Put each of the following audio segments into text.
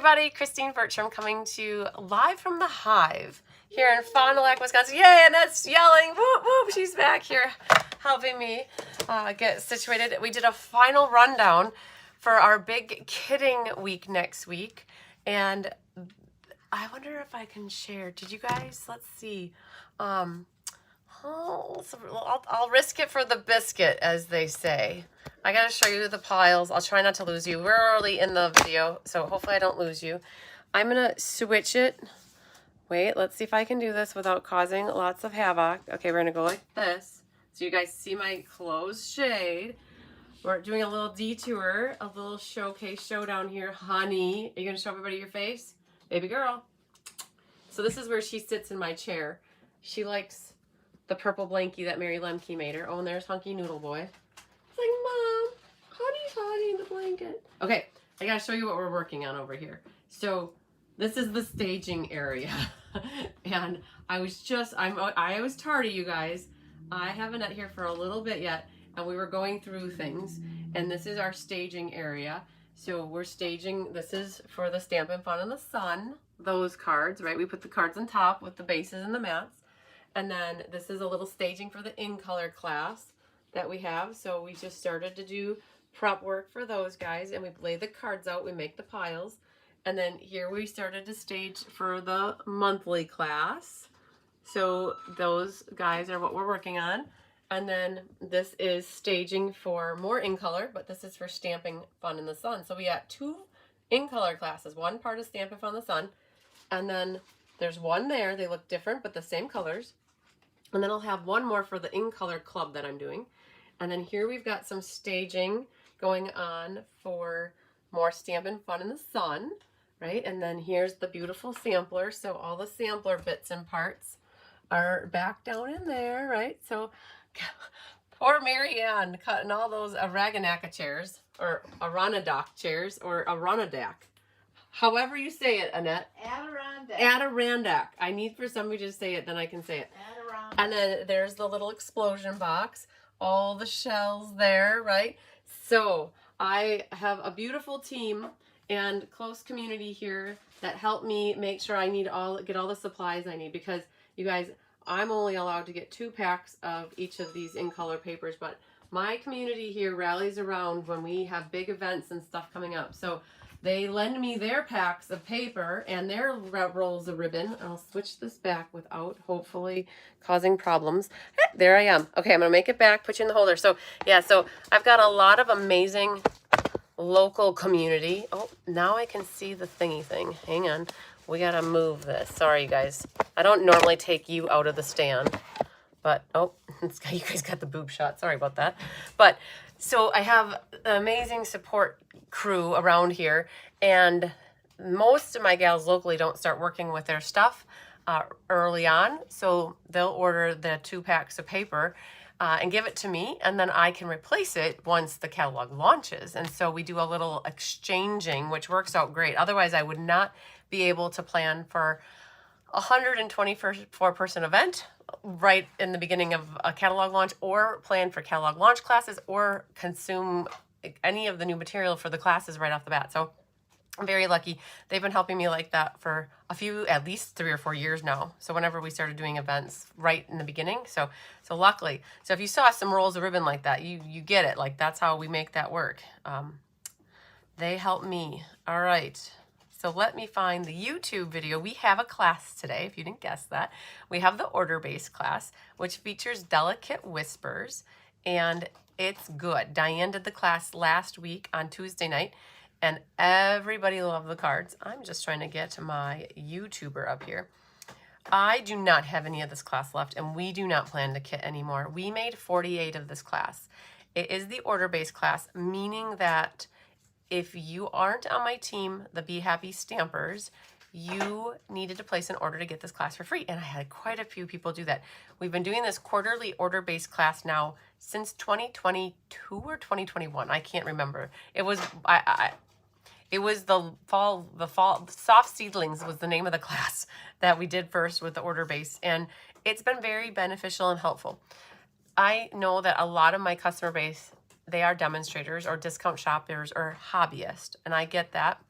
everybody, Christine Bertram coming to live from the Hive here in Fond du Lac, Wisconsin. Yay, Annette's yelling, whoop, whoop, she's back here helping me get situated. We did a final rundown for our big kidding week next week, and I wonder if I can share. Did you guys, let's see, I'll risk it for the biscuit, as they say. I gotta show you the piles. I'll try not to lose you. We're early in the video, so hopefully I don't lose you. I'm gonna switch it. Wait, let's see if I can do this without causing lots of havoc. Okay, we're gonna go like this. So you guys see my closed shade. We're doing a little detour, a little showcase showdown here. Honey, are you gonna show everybody your face? Baby girl. So this is where she sits in my chair. She likes the purple blankie that Mary Lemke made her. Oh, and there's Hunky Noodle Boy. It's like, Mom, Honey's hiding the blanket. Okay, I gotta show you what we're working on over here. So this is the staging area. And I was tardy, you guys. I haven't been here for a little bit yet, and we were going through things, and this is our staging area. So we're staging, this is for the Stampin' Fun in the Sun, those cards, right? We put the cards on top with the bases and the mats. And then this is a little staging for the in-color class that we have. So we just started to do prep work for those guys, and we lay the cards out, we make the piles. And then here we started to stage for the monthly class. So those guys are what we're working on. And then this is staging for more in-color, but this is for Stampin' Fun in the Sun. So we got two in-color classes. One part is Stampin' Fun in the Sun, and then there's one there. They look different, but the same colors. And then I'll have one more for the in-color club that I'm doing. And then here we've got some staging going on for more Stampin' Fun in the Sun, right? And then here's the beautiful sampler. So all the sampler bits and parts are back down in there, right? So poor Marianne cutting all those Aragonaka chairs, or Aronodak chairs, or Aronodak. However you say it, Annette. Adirondack. Adirondack. I need for somebody to say it, then I can say it. Adirondack. And then there's the little explosion box. All the shells there, right? So I have a beautiful team and close community here that help me make sure I get all the supplies I need, because you guys, I'm only allowed to get 2 packs of each of these in-color papers, but my community here rallies around when we have big events and stuff coming up. So they lend me their packs of paper and their rolls of ribbon. I'll switch this back without hopefully causing problems. There I am. Okay, I'm going to make it back, put you in the holder. So yeah, so I've got a lot of amazing local community. Oh, now I can see the thingy thing. Hang on. We got to move this. Sorry, you guys. I don't normally take you out of the stand, but oh, you guys got the boob shot. Sorry about that. But so I have an amazing support crew around here, and most of my gals locally don't start working with their stuff early on. So they'll order the 2 packs of paper and give it to me, and then I can replace it once the catalog launches. And so we do a little exchanging, which works out great. Otherwise, I would not be able to plan for a 124-person event right in the beginning of a catalog launch, or plan for catalog launch classes, or consume any of the new material for the classes right off the bat. So I'm very lucky. They've been helping me like that for at least 3 or 4 years now. So whenever we started doing events right in the beginning. So luckily. So if you saw some rolls of ribbon like that, you get it. Like, that's how we make that work. They help me. All right. So let me find the YouTube video. We have a class today, if you didn't guess that. We have the order-based class, which features Delicate Whispers, and it's good. Diane did the class last week on Tuesday night, and everybody loved the cards. I'm just trying to get my YouTuber up here. I do not have any of this class left, and we do not plan to kit anymore. We made 48 of this class. It is the order-based class, meaning that if you aren't on my team, the Be Happy Stampers, you needed to place an order to get this class for free. And I had quite a few people do that. We've been doing this quarterly order-based class now since 2022 or 2021. I can't remember. It was it was the fall Soft Seedlings was the name of the class that we did first with the order base, and it's been very beneficial and helpful. I know that a lot of my customer base, they are demonstrators or discount shoppers or hobbyists, and I get that.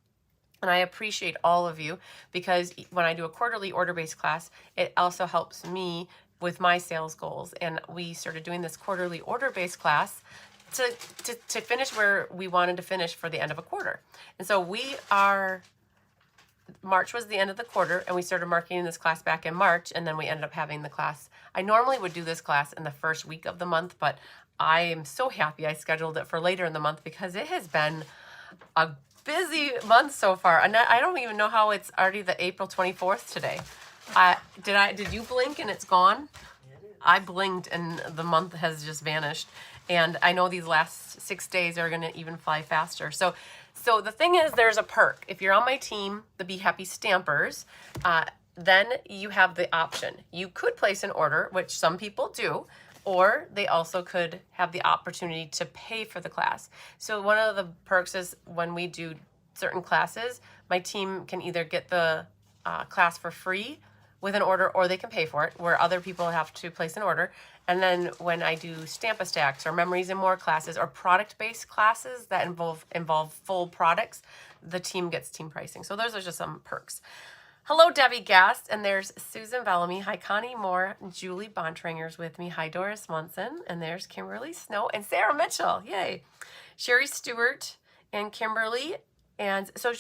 And I appreciate all of you, because when I do a quarterly order-based class, it also helps me with my sales goals. And we started doing this quarterly order-based class to finish where we wanted to finish for the end of a quarter. And so March was the end of the quarter, and we started marketing this class back in March, and then we ended up having the class. I normally would do this class in the first week of the month, but I am so happy I scheduled it for later in the month, because it has been a busy month so far. And I don't even know how it's already the April 24th today. Did you blink and it's gone? I blinked and the month has just vanished. And I know these last 6 days are going to even fly faster. So the thing is, there's a perk. If you're on my team, the Be Happy Stampers, then you have the option. You could place an order, which some people do, or they also could have the opportunity to pay for the class. So one of the perks is when we do certain classes, my team can either get the class for free with an order, or they can pay for it, where other people have to place an order. And then when I do Stamp-A-Stacks or Memories and More classes, or product-based classes that involve full products, the team gets team pricing. So those are just some perks. Hello, Debbie Gast, and there's Susan Bellamy. Hi, Connie Moore. Julie Bontranger's with me. Hi, Doris Munson. And there's Kimberly Snow and Sarah Mitchell. Yay. Sherry Stewart and Kimberly. And so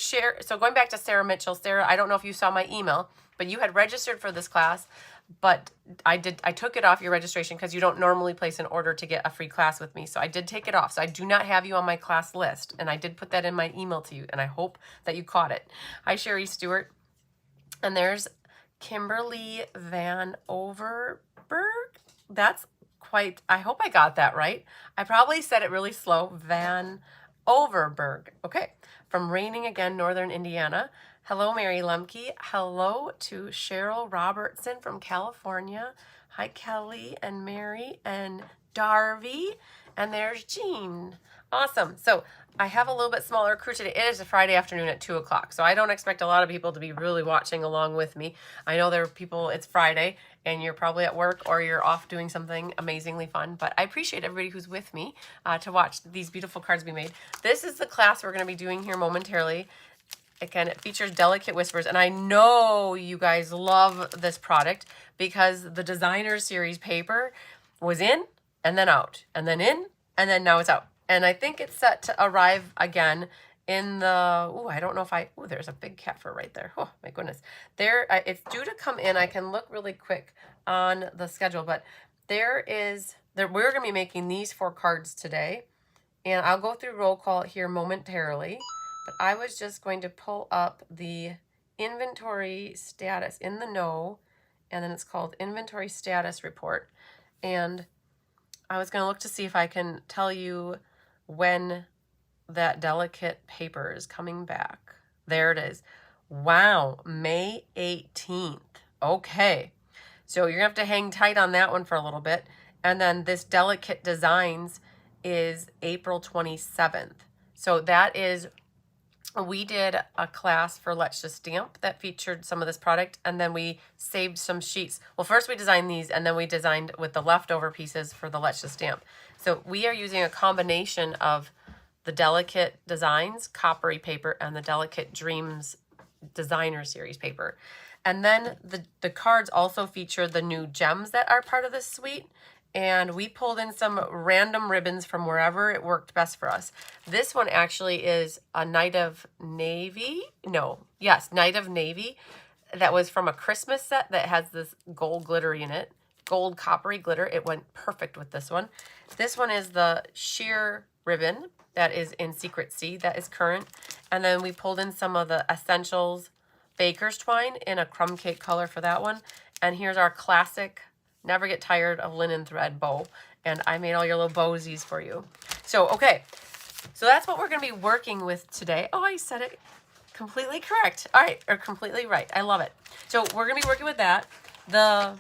going back to Sarah Mitchell. Sarah, I don't know if you saw my email, but you had registered for this class, but I took it off your registration because you don't normally place an order to get a free class with me. So I did take it off. So I do not have you on my class list. And I did put that in my email to you, and I hope that you caught it. Hi, Sherry Stewart. And there's Kimberly Van Overberg. That's quite, I hope I got that right. I probably said it really slow. Van Overberg. Okay. From Raining Again, Northern Indiana. Hello, Mary Lemke. Hello to Cheryl Robertson from California. Hi, Kelly and Mary and Darby. And there's Jean. Awesome. So I have a little bit smaller crew today. It is a Friday afternoon at 2 o'clock. So I don't expect a lot of people to be really watching along with me. I know there are people, it's Friday, and you're probably at work or you're off doing something amazingly fun. But I appreciate everybody who's with me to watch these beautiful cards be made. This is the class we're going to be doing here momentarily. Again, it features Delicate Whispers, and I know you guys love this product because the Designer Series paper was in and then out, and then in, and then now it's out. And I think it's set to arrive again in the, I don't know if there's a big cat fur right there. Oh, my goodness. It's due to come in. I can look really quick on the schedule, but we're going to be making these 4 cards today, and I'll go through roll call here momentarily. But I was just going to pull up the inventory status in the know, and then it's called Inventory Status Report. And I was going to look to see if I can tell you when that delicate paper is coming back. There it is. Wow, May 18th. Okay. So you're going to have to hang tight on that one for a little bit. And then this Delicate Designs is April 27th. So that is... We did a class for Let's Just Stamp that featured some of this product, and then we saved some sheets. Well, first we designed these, and then we designed with the leftover pieces for the Let's Just Stamp. So we are using a combination of the Delicate Designs coppery paper and the Delicate Dreams Designer Series paper. And then the cards also feature the new gems that are part of this suite. And we pulled in some random ribbons from wherever it worked best for us. This one actually is a Night of Navy. Night of Navy. That was from a Christmas set that has this gold glittery in it. Gold coppery glitter. It went perfect with this one. This one is the sheer ribbon that is in Secret Sea. That is current. And then we pulled in some of the Essentials Baker's Twine in a crumb cake color for that one. And here's our classic Never Get Tired of Linen Thread bow. And I made all your little bowsies for you. So, okay. So that's what we're going to be working with today. Oh, I said it completely correct. All right. Or completely right. I love it. So we're going to be working with that. The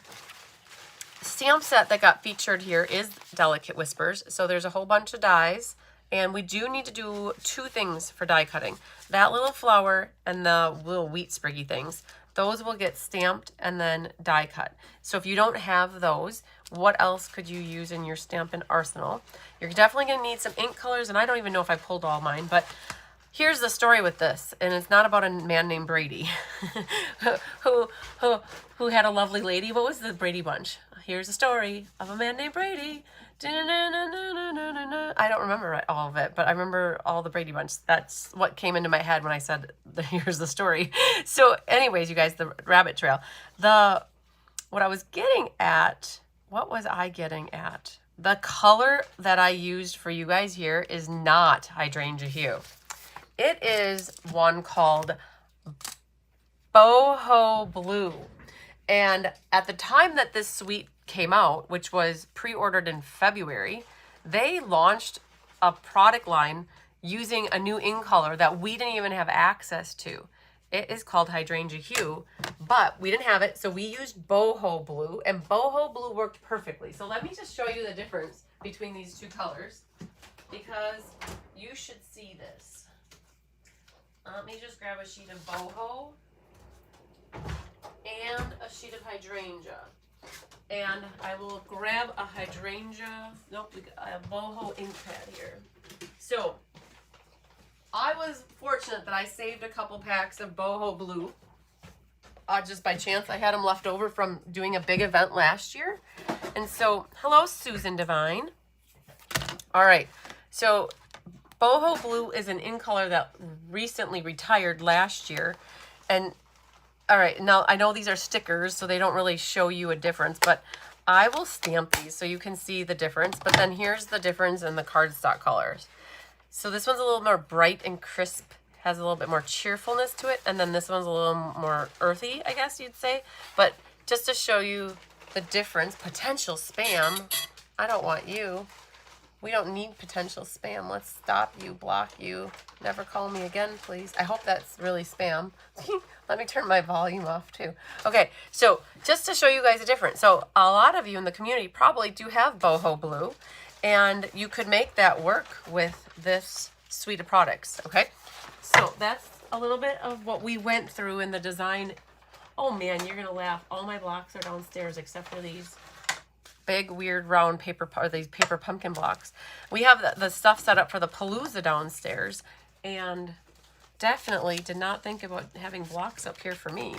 stamp set that got featured here is Delicate Whispers. So there's a whole bunch of dies. And we do need to do 2 things for die cutting. That little flower and the little wheat spriggy things. Those will get stamped and then die cut. So if you don't have those, what else could you use in your Stampin' arsenal? You're definitely going to need some ink colors, and I don't even know if I pulled all mine, but here's the story with this, and it's not about a man named Brady who, who, who had a lovely lady. What was the Brady Bunch? Here's the story of a man named Brady. I don't remember all of it, but I remember all the Brady Bunch. That's what came into my head when I said, here's the story. So anyways, you guys, the rabbit trail. What I was getting at, what was I getting at? The color that I used for you guys here is not Hydrangea Hue. It is one called Boho Blue. And at the time that this suite came out, which was pre-ordered in February, they launched a product line using a new ink color that we didn't even have access to. It is called Hydrangea Hue, but we didn't have it, so we used Boho Blue, and Boho Blue worked perfectly. So let me just show you the difference between these two colors, because you should see this. Let me just grab a sheet of Boho and a sheet of Hydrangea. And I will grab a Hydrangea, nope, I have Boho ink pad here. So I was fortunate that I saved a couple packs of Boho Blue. Just by chance, I had them left over from doing a big event last year. And so, hello, Susan Devine. All right, so Boho Blue is an ink color that recently retired last year. And all right, now I know these are stickers, so they don't really show you a difference, but I will stamp these so you can see the difference. But then here's the difference in the cardstock colors. So this one's a little more bright and crisp, has a little bit more cheerfulness to it. And then this one's a little more earthy, I guess you'd say. But just to show you the difference, potential spam, I don't want you. We don't need potential spam. Let's stop you, block you. Never call me again, please. I hope that's really spam. Let me turn my volume off too. Okay, so just to show you guys the difference. So a lot of you in the community probably do have Boho Blue, and you could make that work with this suite of products, okay? So that's a little bit of what we went through in the design. Oh man, you're gonna laugh. All my blocks are downstairs except for these big weird round paper, or these paper pumpkin blocks. We have the stuff set up for the Palooza downstairs, and definitely did not think about having blocks up here for me.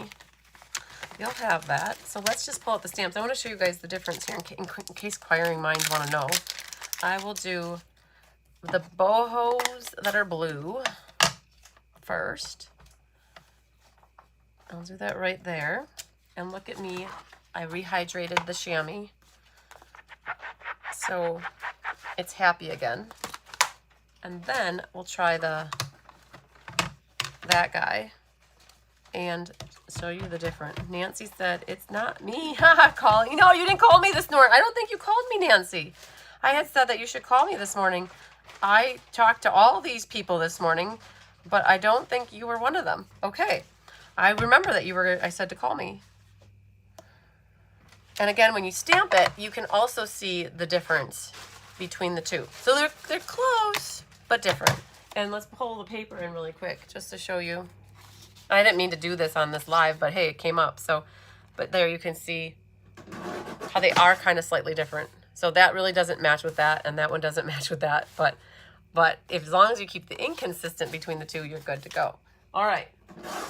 You'll have that. So let's just pull out the stamps. I want to show you guys the difference here in case inquiring minds want to know. I will do the bohos that are blue first. I'll do that right there. And look at me. I rehydrated the chamois, so it's happy again. And then we'll try that guy and show you the difference. Nancy said, it's not me calling. No, you didn't call me this morning. I don't think you called me, Nancy. I had said that you should call me this morning. I talked to all these people this morning, but I don't think you were one of them. Okay. I remember that I said to call me. And again, when you stamp it, you can also see the difference between the two. So they're close, but different. And let's pull the paper in really quick just to show you. I didn't mean to do this on this live, but hey, it came up. So, but there you can see how they are kind of slightly different. So that really doesn't match with that, and that one doesn't match with that. But as long as you keep the ink consistent between the two, you're good to go. All right.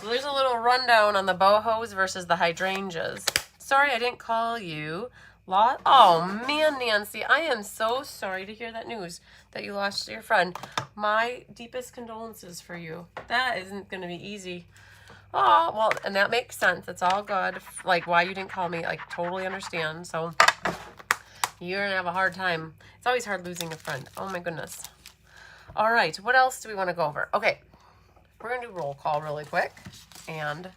So there's a little rundown on the bohos versus the hydrangeas. Sorry I didn't call you. Oh man, Nancy, I am so sorry to hear that news that you lost your friend. My deepest condolences for you. That isn't going to be easy. Oh, well, and that makes sense. It's all good. Like, why you didn't call me, I totally understand. So you're going to have a hard time. It's always hard losing a friend. Oh my goodness. All right, what else do we want to go over? Okay, we're going to do roll call really quick and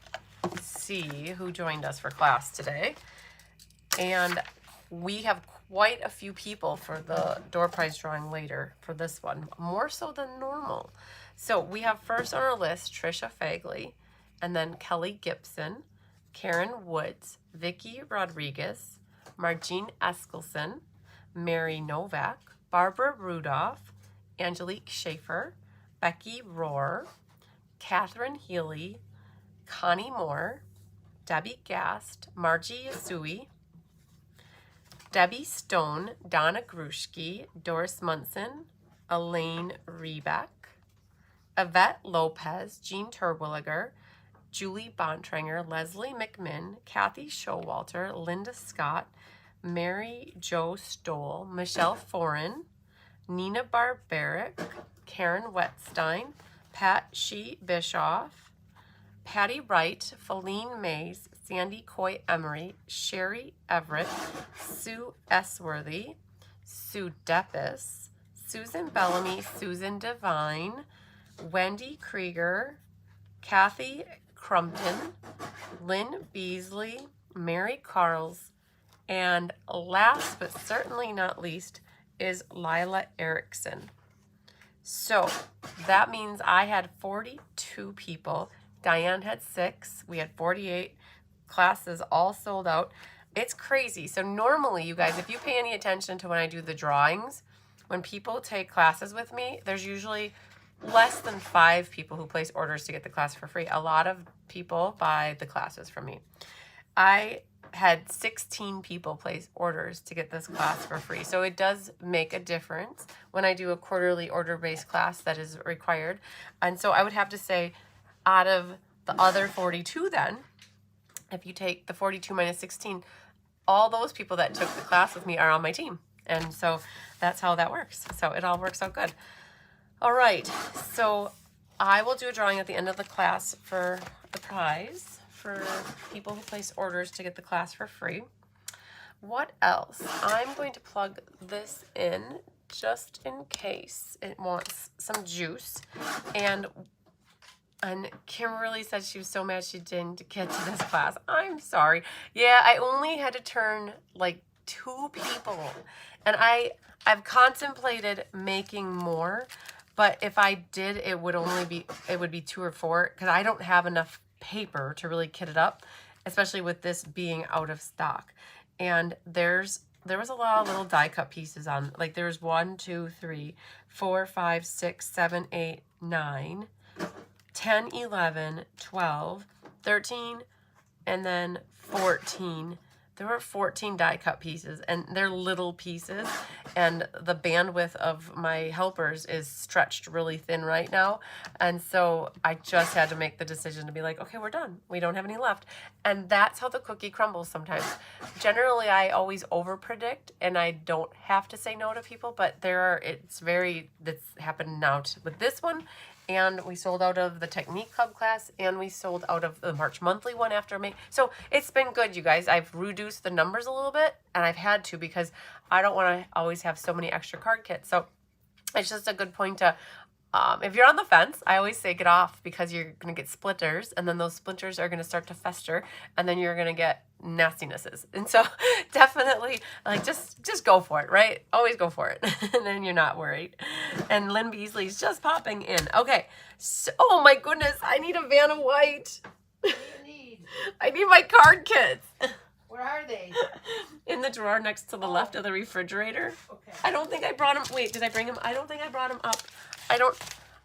see who joined us for class today. And we have quite a few people for the door prize drawing later for this one, more so than normal. So we have first on our list Trisha Fagley, and then Kelly Gibson, Karen Woods, Vicky Rodriguez, Margene Eskelson, Mary Novak, Barbara Rudolph, Angelique Schaefer, Becky Rohr, Catherine Healy, Connie Moore, Debbie Gast, Margie Yasui, Debbie Stone, Donna Grushke, Doris Munson, Elaine Rebeck, Yvette Lopez, Jean Terwilliger, Julie Bontranger, Leslie McMinn, Kathy Showalter, Linda Scott, Mary Jo Stoll, Michelle Foran, Nina Barbaric, Karen Wetstein, Pat Shee Bischoff, Patty Wright, Feline Mays, Sandy Coy Emery, Sherry Everett, Sue Esworthy, Sue Deppis, Susan Bellamy, Susan Devine, Wendy Krieger, Kathy Crumpton, Lynn Beasley, Mary Carls, and last but certainly not least is Lila Erickson. So that means I had 42 people. Diane had 6. We had 48 classes all sold out. It's crazy. So normally, you guys, if you pay any attention to when I do the drawings, when people take classes with me, there's usually less than 5 people who place orders to get the class for free. A lot of people buy the classes from me. I had 16 people place orders to get this class for free. So it does make a difference when I do a quarterly order-based class that is required. And so I would have to say, out of the other 42 then, if you take the 42 minus 16, all those people that took the class with me are on my team. And so that's how that works. So it all works out good. All right, so I will do a drawing at the end of the class for the prize for people who place orders to get the class for free. What else? I'm going to plug this in just in case it wants some juice. And Kimberly said she was so mad she didn't get to this class. I'm sorry. Yeah, I only had to turn like 2 people. And I've contemplated making more, but if I did, it would be 2 or 4 because I don't have enough paper to really kit it up, especially with this being out of stock. And there was a lot of little die cut pieces on, like there's 1, 2, 3, 4, 5, 6, 7, 8, 9, 10, 11, 12, 13, and then 14. There were 14 die cut pieces, and they're little pieces, and the bandwidth of my helpers is stretched really thin right now, and so I just had to make the decision to be like, okay, we're done. We don't have any left, and that's how the cookie crumbles sometimes. Generally, I always over-predict, and I don't have to say no to people, but that's happened now with this one. And we sold out of the Technique Club class, and we sold out of the March monthly one after May. So it's been good, you guys. I've reduced the numbers a little bit, and I've had to because I don't want to always have so many extra card kits. So it's just a good point to, if you're on the fence, I always say get off because you're going to get splinters, and then those splinters are going to start to fester, and then you're going to get nastinesses. And so definitely, like, just go for it, right? Always go for it, and then you're not worried. And Lynn Beasley's just popping in. Okay, so, oh my goodness, I need a Vanna White. What do you need? I need my card kits. Where are they? In the drawer next to the left of the refrigerator. Okay. I don't think I brought them. Wait, did I bring them? I don't think I brought them up.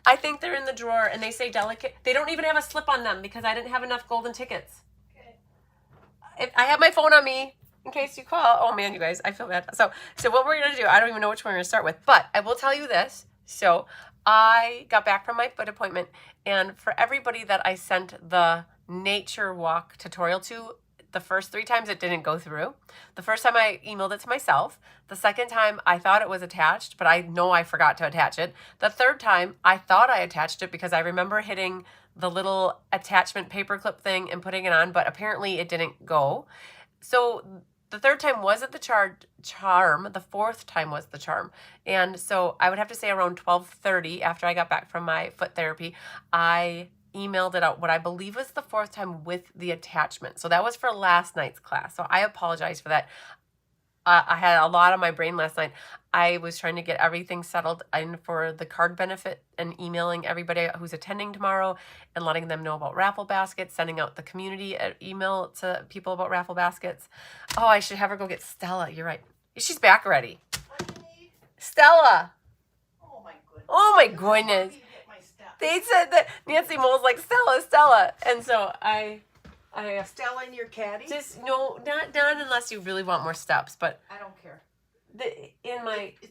I think they're in the drawer, and they say delicate. They don't even have a slip on them because I didn't have enough golden tickets. Okay. I have my phone on me in case you call. Oh man, you guys, I feel bad. So what we're gonna do? I don't even know which one we're gonna start with, but I will tell you this. So I got back from my foot appointment, and for everybody that I sent the nature walk tutorial to, the first 3 times it didn't go through. The first time I emailed it to myself. The second time I thought it was attached, but I know I forgot to attach it. The third time I thought I attached it because I remember hitting the little attachment paperclip thing and putting it on, but apparently it didn't go. So the third time wasn't the charm. The fourth time was the charm. And so I would have to say around 12:30 after I got back from my foot therapy, I emailed it out what I believe was the 4th time with the attachment. So that was for last night's class. So I apologize for that. I had a lot on my brain last night. I was trying to get everything settled in for the card benefit and emailing everybody who's attending tomorrow and letting them know about raffle baskets, sending out the community email to people about raffle baskets. Oh, I should have her go get Stella. You're right. She's back already. What do you need? Stella. Oh my goodness. Oh my goodness. They said that Nancy Mole's like, Stella. And so I have Stella and your caddy? just, no, not unless you really want more steps, but I don't care.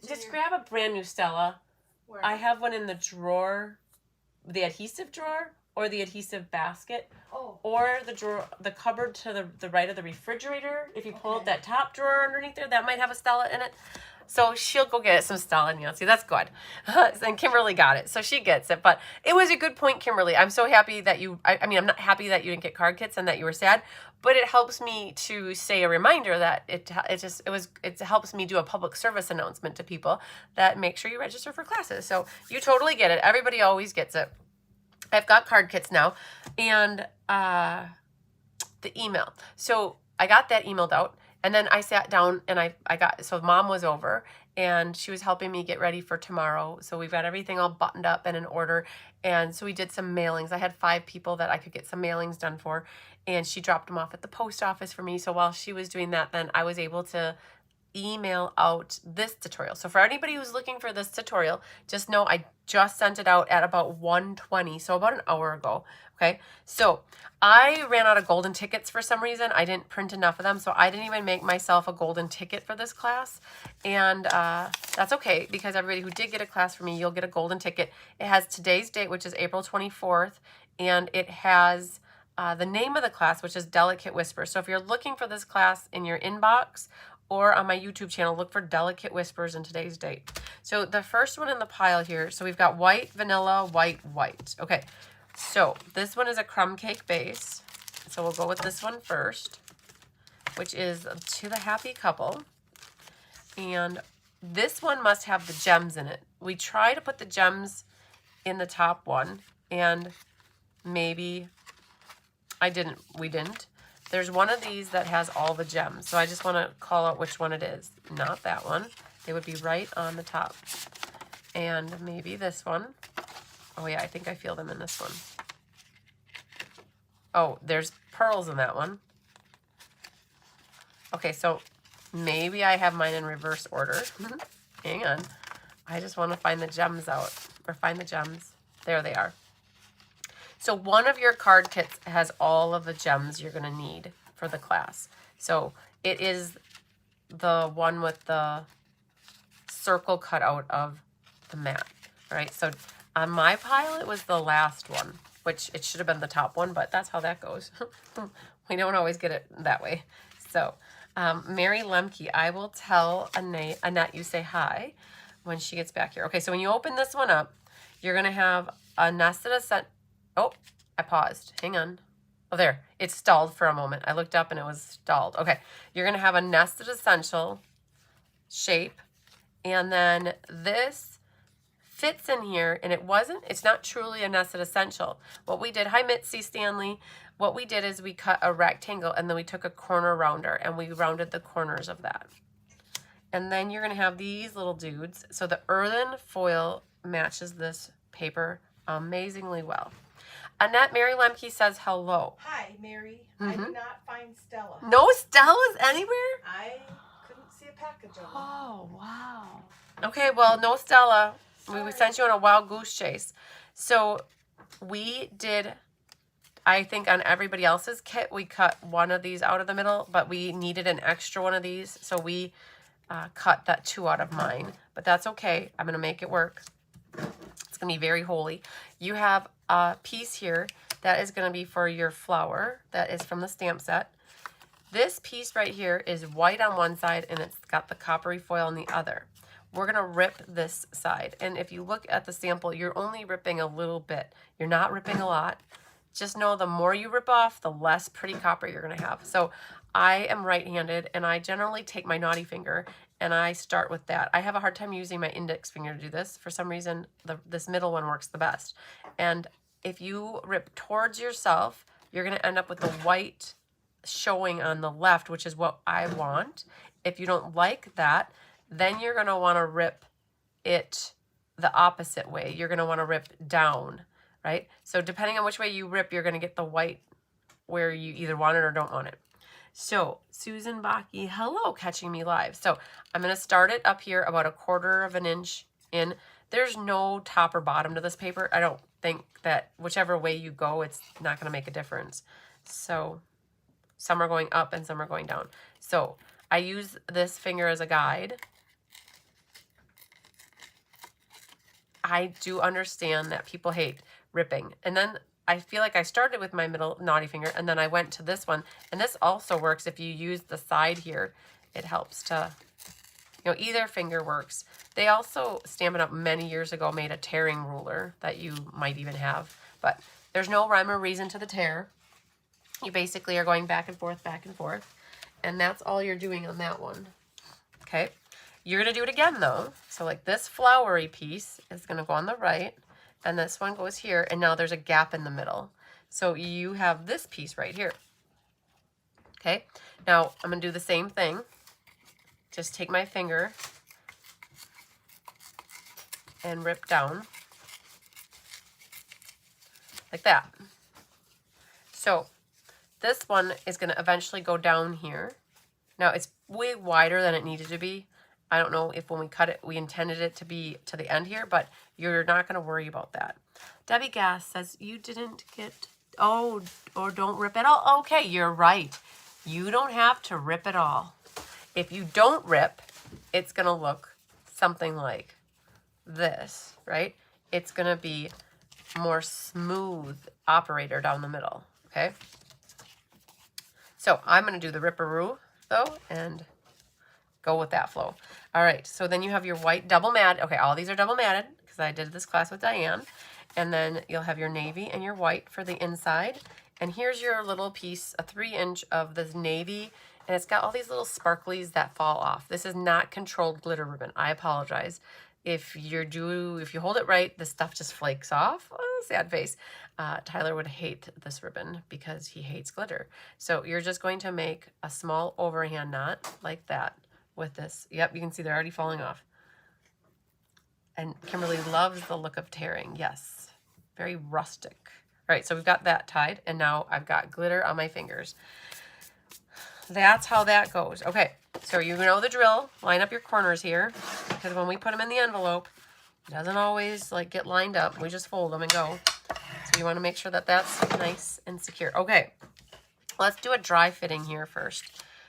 just your... grab a brand new Stella. Where? I have one in the drawer the adhesive drawer or the adhesive basket Oh, or the drawer, the cupboard to the right of the refrigerator. If you pull out that top drawer underneath there, that might have a Stella in it. So she'll go get some Stella and Nancy. That's good. And Kimberly got it, so she gets it. But it was a good point, Kimberly. I'm so happy that you, I mean, I'm not happy that you didn't get card kits and that you were sad, but it helps me to say a reminder that it helps me do a public service announcement to people that make sure you register for classes. So you totally get it. Everybody always gets it. I've got card kits now, and the email. So I got that emailed out, and then I sat down and I got, so Mom was over and she was helping me get ready for tomorrow. So we've got everything all buttoned up and in order. And so we did some mailings. I had 5 people that I could get some mailings done for, and she dropped them off at the post office for me. So while she was doing that, then I was able to email out this tutorial. So for anybody who's looking for this tutorial, just know I just sent it out at about 1:20, so about an hour ago. Okay, so I ran out of golden tickets for some reason. I didn't print enough of them, so I didn't even make myself a golden ticket for this class. And that's okay, because everybody who did get a class from me, you'll get a golden ticket. It has today's date, which is April 24th, and it has the name of the class, which is Delicate Whispers. So if you're looking for this class in your inbox or on my YouTube channel, look for Delicate Whispers and today's date. So the first one in the pile here, so we've got white, vanilla, white, white. Okay, so this one is a crumb cake base. So we'll go with this one first, which is To the Happy Couple. And this one must have the gems in it. We try to put the gems in the top one, and maybe we didn't. There's one of these that has all the gems. So I just want to call out which one it is. Not that one. They would be right on the top. And maybe this one. Oh yeah, I think I feel them in this one. Oh, there's pearls in that one. Okay, so maybe I have mine in reverse order. Hang on. I just want to find the gems out. Or find the gems. There they are. So one of your card kits has all of the gems you're going to need for the class. So it is the one with the circle cut out of the mat, right? So on my pile, it was the last one, which it should have been the top one, but that's how that goes. We don't always get it that way. So Mary Lemke, I will tell Annette you say hi when she gets back here. Okay, so when you open this one up, you're going to have a nested ascent. Oh, I paused. Hang on. Oh, there. It stalled for a moment. I looked up and it was stalled. Okay. You're going to have a nested essential shape. And then this fits in here, and it's not truly a nested essential. What we did, hi Mitzi Stanley, what we did is we cut a rectangle and then we took a corner rounder and we rounded the corners of that. And then you're going to have these little dudes. So the earthen foil matches this paper amazingly well. Annette Mary Lemke says hello. Hi, Mary. I did not find Stella. No Stellas anywhere? I couldn't see a package of them. Oh, wow. Okay, well, no Stella. We sent you on a wild goose chase. So we did, I think on everybody else's kit, we cut one of these out of the middle, but we needed an extra one of these. So we cut that 2 out of mine. But that's okay. I'm going to make it work. It's going to be very holy. You have a piece here that is going to be for your flower. That is from the stamp set. This piece right here is white on one side and it's got the coppery foil on the other. We're going to rip this side. And if you look at the sample, you're only ripping a little bit. You're not ripping a lot. Just know the more you rip off, the less pretty copper you're going to have. So I am right-handed and I generally take my naughty finger and I start with that. I have a hard time using my index finger to do this. For some reason, this middle one works the best. And if you rip towards yourself, you're going to end up with the white showing on the left, which is what I want. If you don't like that, then you're going to want to rip it the opposite way. You're going to want to rip down, right? So depending on which way you rip, you're going to get the white where you either want it or don't want it. So Susan Baki, hello, catching me live. So I'm going to start it up here about 1/4 of an inch in. There's no top or bottom to this paper. I don't think that whichever way you go, it's not going to make a difference. So some are going up and some are going down. So I use this finger as a guide. I do understand that people hate ripping. And then I feel like I started with my middle naughty finger and then I went to this one. And this also works if you use the side here. It helps to, you know, either finger works. They also, Stampin' Up! Many years ago made a tearing ruler that you might even have. But there's no rhyme or reason to the tear. You basically are going back and forth, back and forth. And that's all you're doing on that one. Okay. You're going to do it again though. So like this flowery piece is going to go on the right. And this one goes here, and now there's a gap in the middle. So you have this piece right here. Okay, now I'm gonna do the same thing. Just take my finger and rip down like that. So this one is gonna eventually go down here. Now it's way wider than it needed to be. I don't know if when we cut it, we intended it to be to the end here, but you're not going to worry about that. Debbie Gass says, you didn't get, oh, or don't rip it all. Okay, you're right. You don't have to rip it all. If you don't rip, it's going to look something like this, right? It's going to be more smooth operator down the middle, okay? So I'm going to do the ripperoo, though, and go with that flow. All right, so then you have your white double matted. Okay, all these are double matted because I did this class with Diane. And then you'll have your navy and your white for the inside. And here's your little piece, a 3-inch of this navy. And it's got all these little sparklies that fall off. This is not controlled glitter ribbon. I apologize. If you hold it right, this stuff just flakes off. Oh, sad face. Tyler would hate this ribbon because he hates glitter. So you're just going to make a small overhand knot like that. With this. Yep, you can see they're already falling off. And Kimberly loves the look of tearing. Yes, very rustic. All right, so we've got that tied, and now I've got glitter on my fingers. That's how that goes. Okay, so you know the drill. Line up your corners here, because when we put them in the envelope, it doesn't always like get lined up. We just fold them and go. So you want to make sure that that's nice and secure. Okay, let's do a dry fitting here first.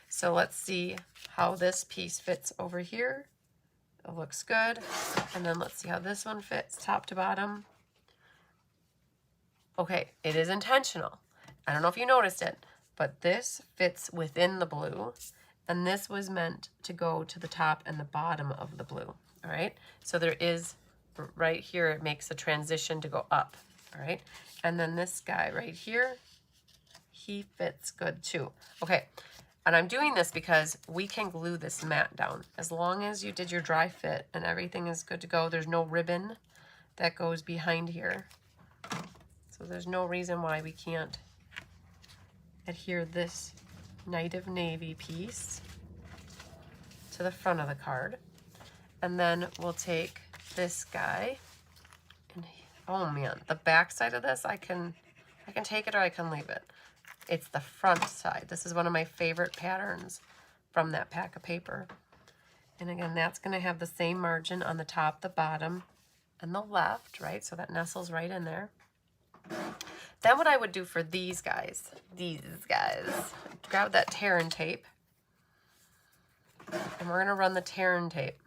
So let's see how this piece fits over here. It looks good. And then let's see how this one fits top to bottom. Okay, it is intentional. I don't know if you noticed it, but this fits within the blue. And this was meant to go to the top and the bottom of the blue. All right, so there is right here, it makes a transition to go up. All right, and then this guy right here, he fits good too. Okay. And I'm doing this because we can glue this mat down. As long as you did your dry fit and everything is good to go, there's no ribbon that goes behind here. So there's no reason why we can't adhere this Night of Navy piece to the front of the card. And then we'll take this guy. And oh man, the back side of this, I can take it or I can leave it. It's the front side. This is one of my favorite patterns from that pack of paper. And again, that's going to have the same margin on the top, the bottom, and the left, right? So that nestles right in there. Then what I would do for these guys, grab that tear-in tape. And we're going to run the tear-in tape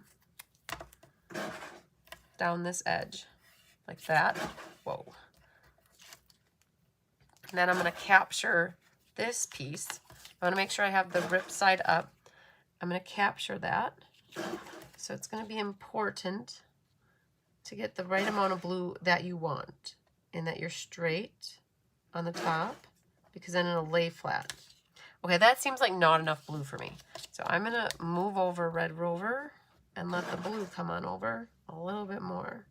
down this edge like that. Whoa. And then I'm going to capture this piece. I want to make sure I have the rip side up. I'm going to capture that. So it's going to be important to get the right amount of blue that you want and that you're straight on the top because then it'll lay flat. Okay, that seems like not enough blue for me. So I'm going to move over Red Rover and let the blue come on over a little bit more.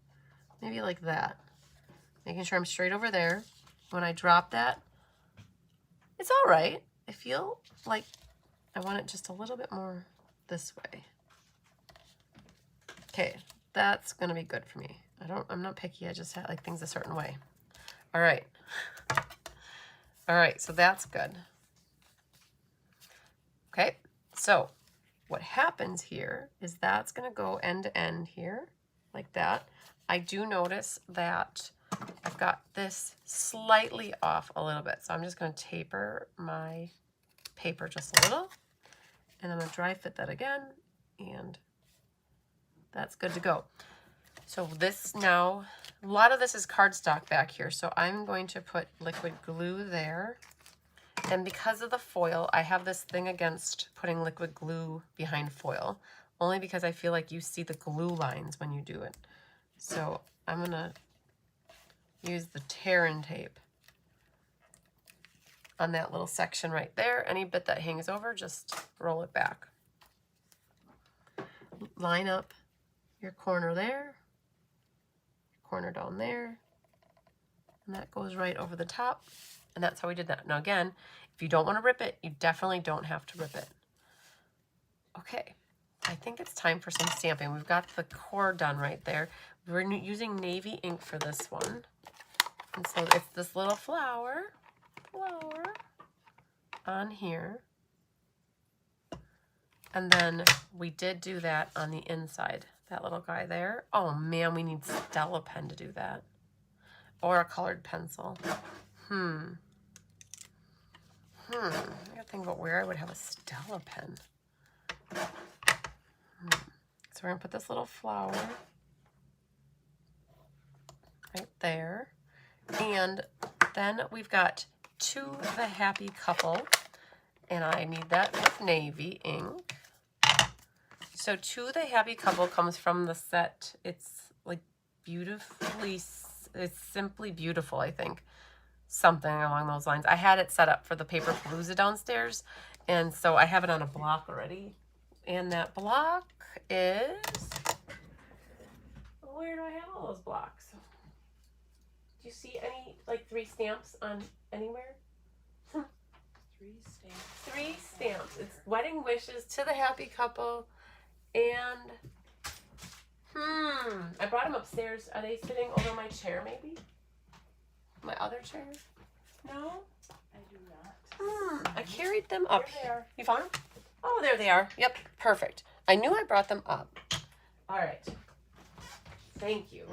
Maybe like that. Making sure I'm straight over there. When I drop that, it's all right. I feel like I want it just a little bit more this way. Okay, that's gonna be good for me. I'm not picky, I just like things a certain way. All right. All right, so that's good. Okay, so what happens here is that's gonna go end to end here, like that. I do notice that I've got this slightly off a little bit. So I'm just going to taper my paper just a little. And I'm going to dry fit that again. And that's good to go. So this now A lot of this is cardstock back here, so I'm going to put liquid glue there. And because of the foil, I have this thing against putting liquid glue behind foil, only because I feel like you see the glue lines when you do it. So I'm gonna use the tear-in tape on that little section right there. Any bit that hangs over, just roll it back. Line up your corner there, corner down there, and that goes right over the top. And that's how we did that. Now again, if you don't want to rip it, you definitely don't have to rip it. Okay, I think it's time for some stamping. We've got the core done right there. We're using navy ink for this one. And so it's this little flower on here. And then we did do that on the inside, that little guy there. Oh man, we need Stella pen to do that. Or a colored pencil. I gotta think about where I would have a Stella pen. So we're gonna put this little flower right there. And then we've got To the Happy Couple, and I need that with navy ink. So To the Happy Couple comes from the set. It's like it's Simply Beautiful, I think. Something along those lines. I had it set up for the Paper Palooza downstairs, and so I have it on a block already. And that block is, where do I have all those blocks? Do you see any, like 3 stamps on anywhere? 3 stamps. 3 stamps. It's Wedding Wishes, To the Happy Couple, and I brought them upstairs. Are they sitting over my chair maybe? My other chair? No? I do not. I carried them up. There they are. You found them? Oh, there they are. Yep, perfect. I knew I brought them up. All right. Thank you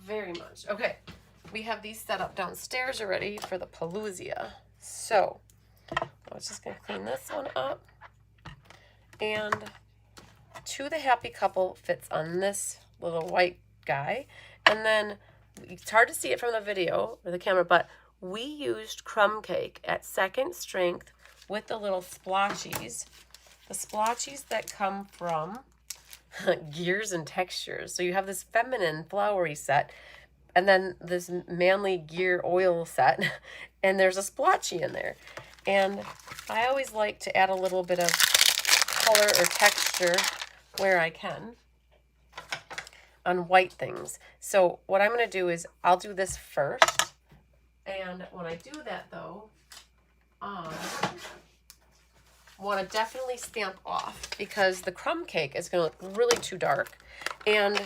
very much. Okay, we have these set up downstairs already for the Palooza. So, I was just going to clean this one up. And To the Happy Couple fits on this little white guy. And then, it's hard to see it from the video or the camera, but we used crumb cake at second strength with the little splotchies. The splotchies that come from Gears and Textures. So you have this feminine flowery set, and then this manly gear oil set, and there's a splotchy in there. And I always like to add a little bit of color or texture where I can on white things. So what I'm going to do is I'll do this first. And when I do that though, I want to definitely stamp off because the crumb cake is going to look really too dark. And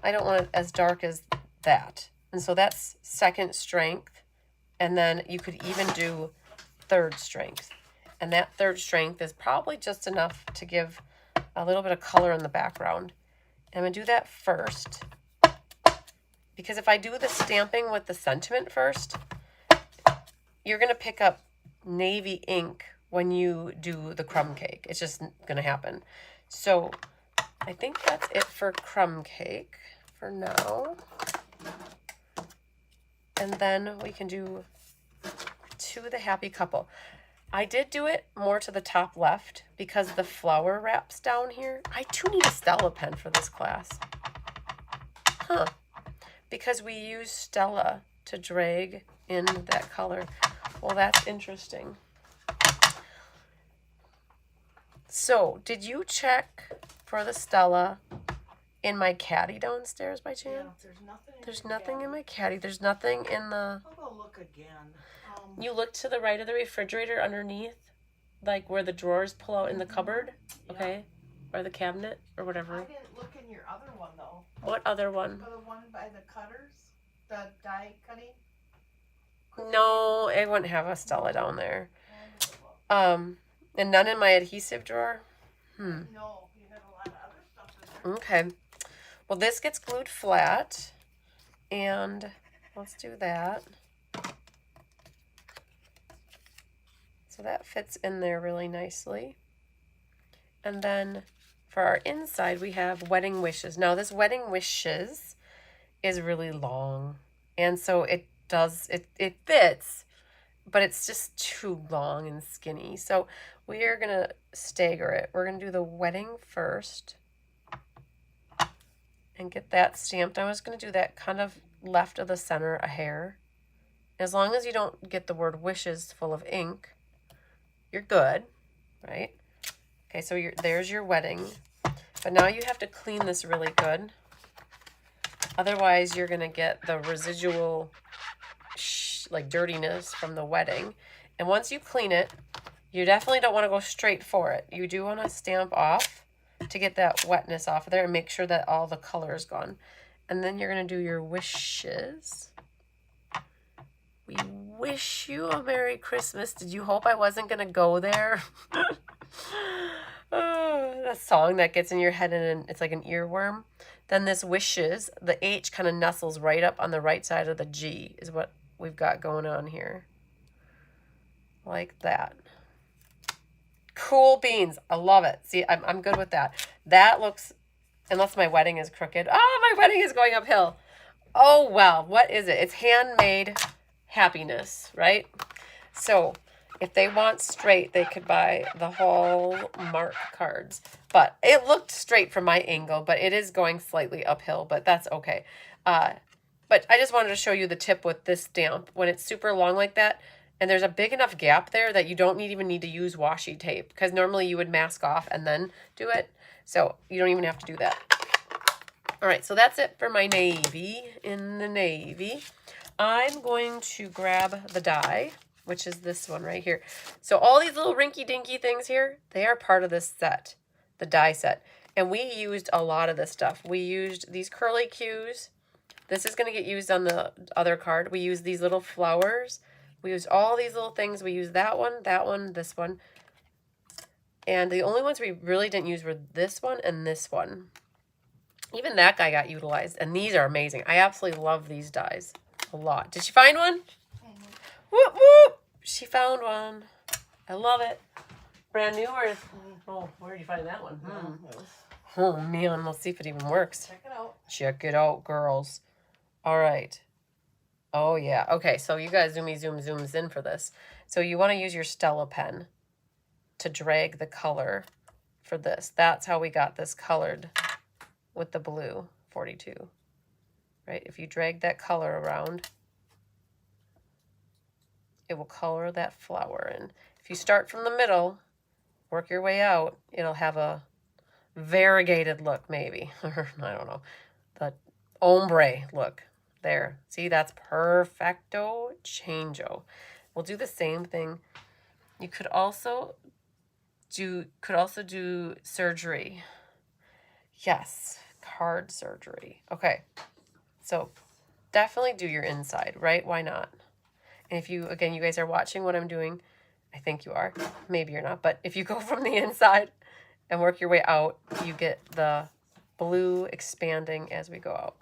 I don't want it as dark as that. And so that's second strength. And then you could even do third strength. And that third strength is probably just enough to give a little bit of color in the background. I'm going to do that first, because if I do the stamping with the sentiment first, you're going to pick up navy ink when you do the crumb cake. It's just going to happen. So I think that's it for crumb cake for now. And then we can do To the Happy Couple. I did do it more to the top left because the flower wraps down here. I too need a Stella pen for this class. Because we use Stella to drag in that color. Well, that's interesting. So, did you check for the Stella in my caddy downstairs by chance? Yeah, there's nothing in my caddy. There's nothing in the... I'll go look again. You look to the right of the refrigerator underneath, like where the drawers pull out in the cupboard, okay? Or the cabinet, or whatever. I didn't look in your other one, though. What other one? The one by the cutters? The die cutting? No, I wouldn't have a Stella down there. And none in my adhesive drawer? No, you have a lot of other stuff in there. Okay. Well, this gets glued flat, and let's do that. So that fits in there really nicely. And then for our inside, we have Wedding Wishes. Now this Wedding Wishes is really long. And so it fits, but it's just too long and skinny. So we are going to stagger it. We're going to do the wedding first and get that stamped. I was going to do that kind of left of the center a hair. As long as you don't get the word wishes full of ink, you're good, right? Okay, so there's your wedding. But now you have to clean this really good. Otherwise, you're going to get the residual like dirtiness from the wedding. And once you clean it, you definitely don't want to go straight for it. You do want to stamp off to get that wetness off of there and make sure that all the color is gone. And then you're going to do your wishes. We wish you a Merry Christmas. Did you hope I wasn't going to go there? That song that gets in your head and it's like an earworm. Then this wishes, the H kind of nestles right up on the right side of the G is what we've got going on here. Like that. Cool beans. I love it. See, I'm good with that. That looks, unless my wedding is crooked. Oh, my wedding is going uphill. Oh, well, what is it? It's handmade happiness, right? So if they want straight, they could buy the Hallmark cards. But it looked straight from my angle, but it is going slightly uphill, but that's okay. But I just wanted to show you the tip with this stamp. When it's super long like that, and there's a big enough gap there that you don't even need to use washi tape, because normally you would mask off and then do it. So you don't even have to do that. All right, so that's it for my navy. In the navy, I'm going to grab the die, which is this one right here. So all these little rinky-dinky things here, they are part of this set, the die set. And we used a lot of this stuff. We used these curly cues. This is going to get used on the other card. We used these little flowers. We used all these little things. We used that one, this one. And the only ones we really didn't use were this one and this one. Even that guy got utilized. And these are amazing. I absolutely love these dies a lot. Did she find one? Whoop, whoop. She found one. I love it. Brand new or... Oh, where did you find that one? Oh, man. Let's see if it even works. Check it out. Check it out, girls. All right. Oh, yeah. Okay, so you guys zooms in for this. So you want to use your Stella pen to drag the color for this. That's how we got this colored with the blue 42. Right? If you drag that color around, it will color that flower in. If you start from the middle, work your way out, it'll have a variegated look, maybe. I don't know. The ombre look. There. See, that's perfecto changeo. We'll do the same thing. You could also do surgery. Yes, card surgery. Okay. So definitely do your inside, right? Why not? And if you, again, you guys are watching what I'm doing, I think you are. Maybe you're not. But if you go from the inside and work your way out, you get the blue expanding as we go out.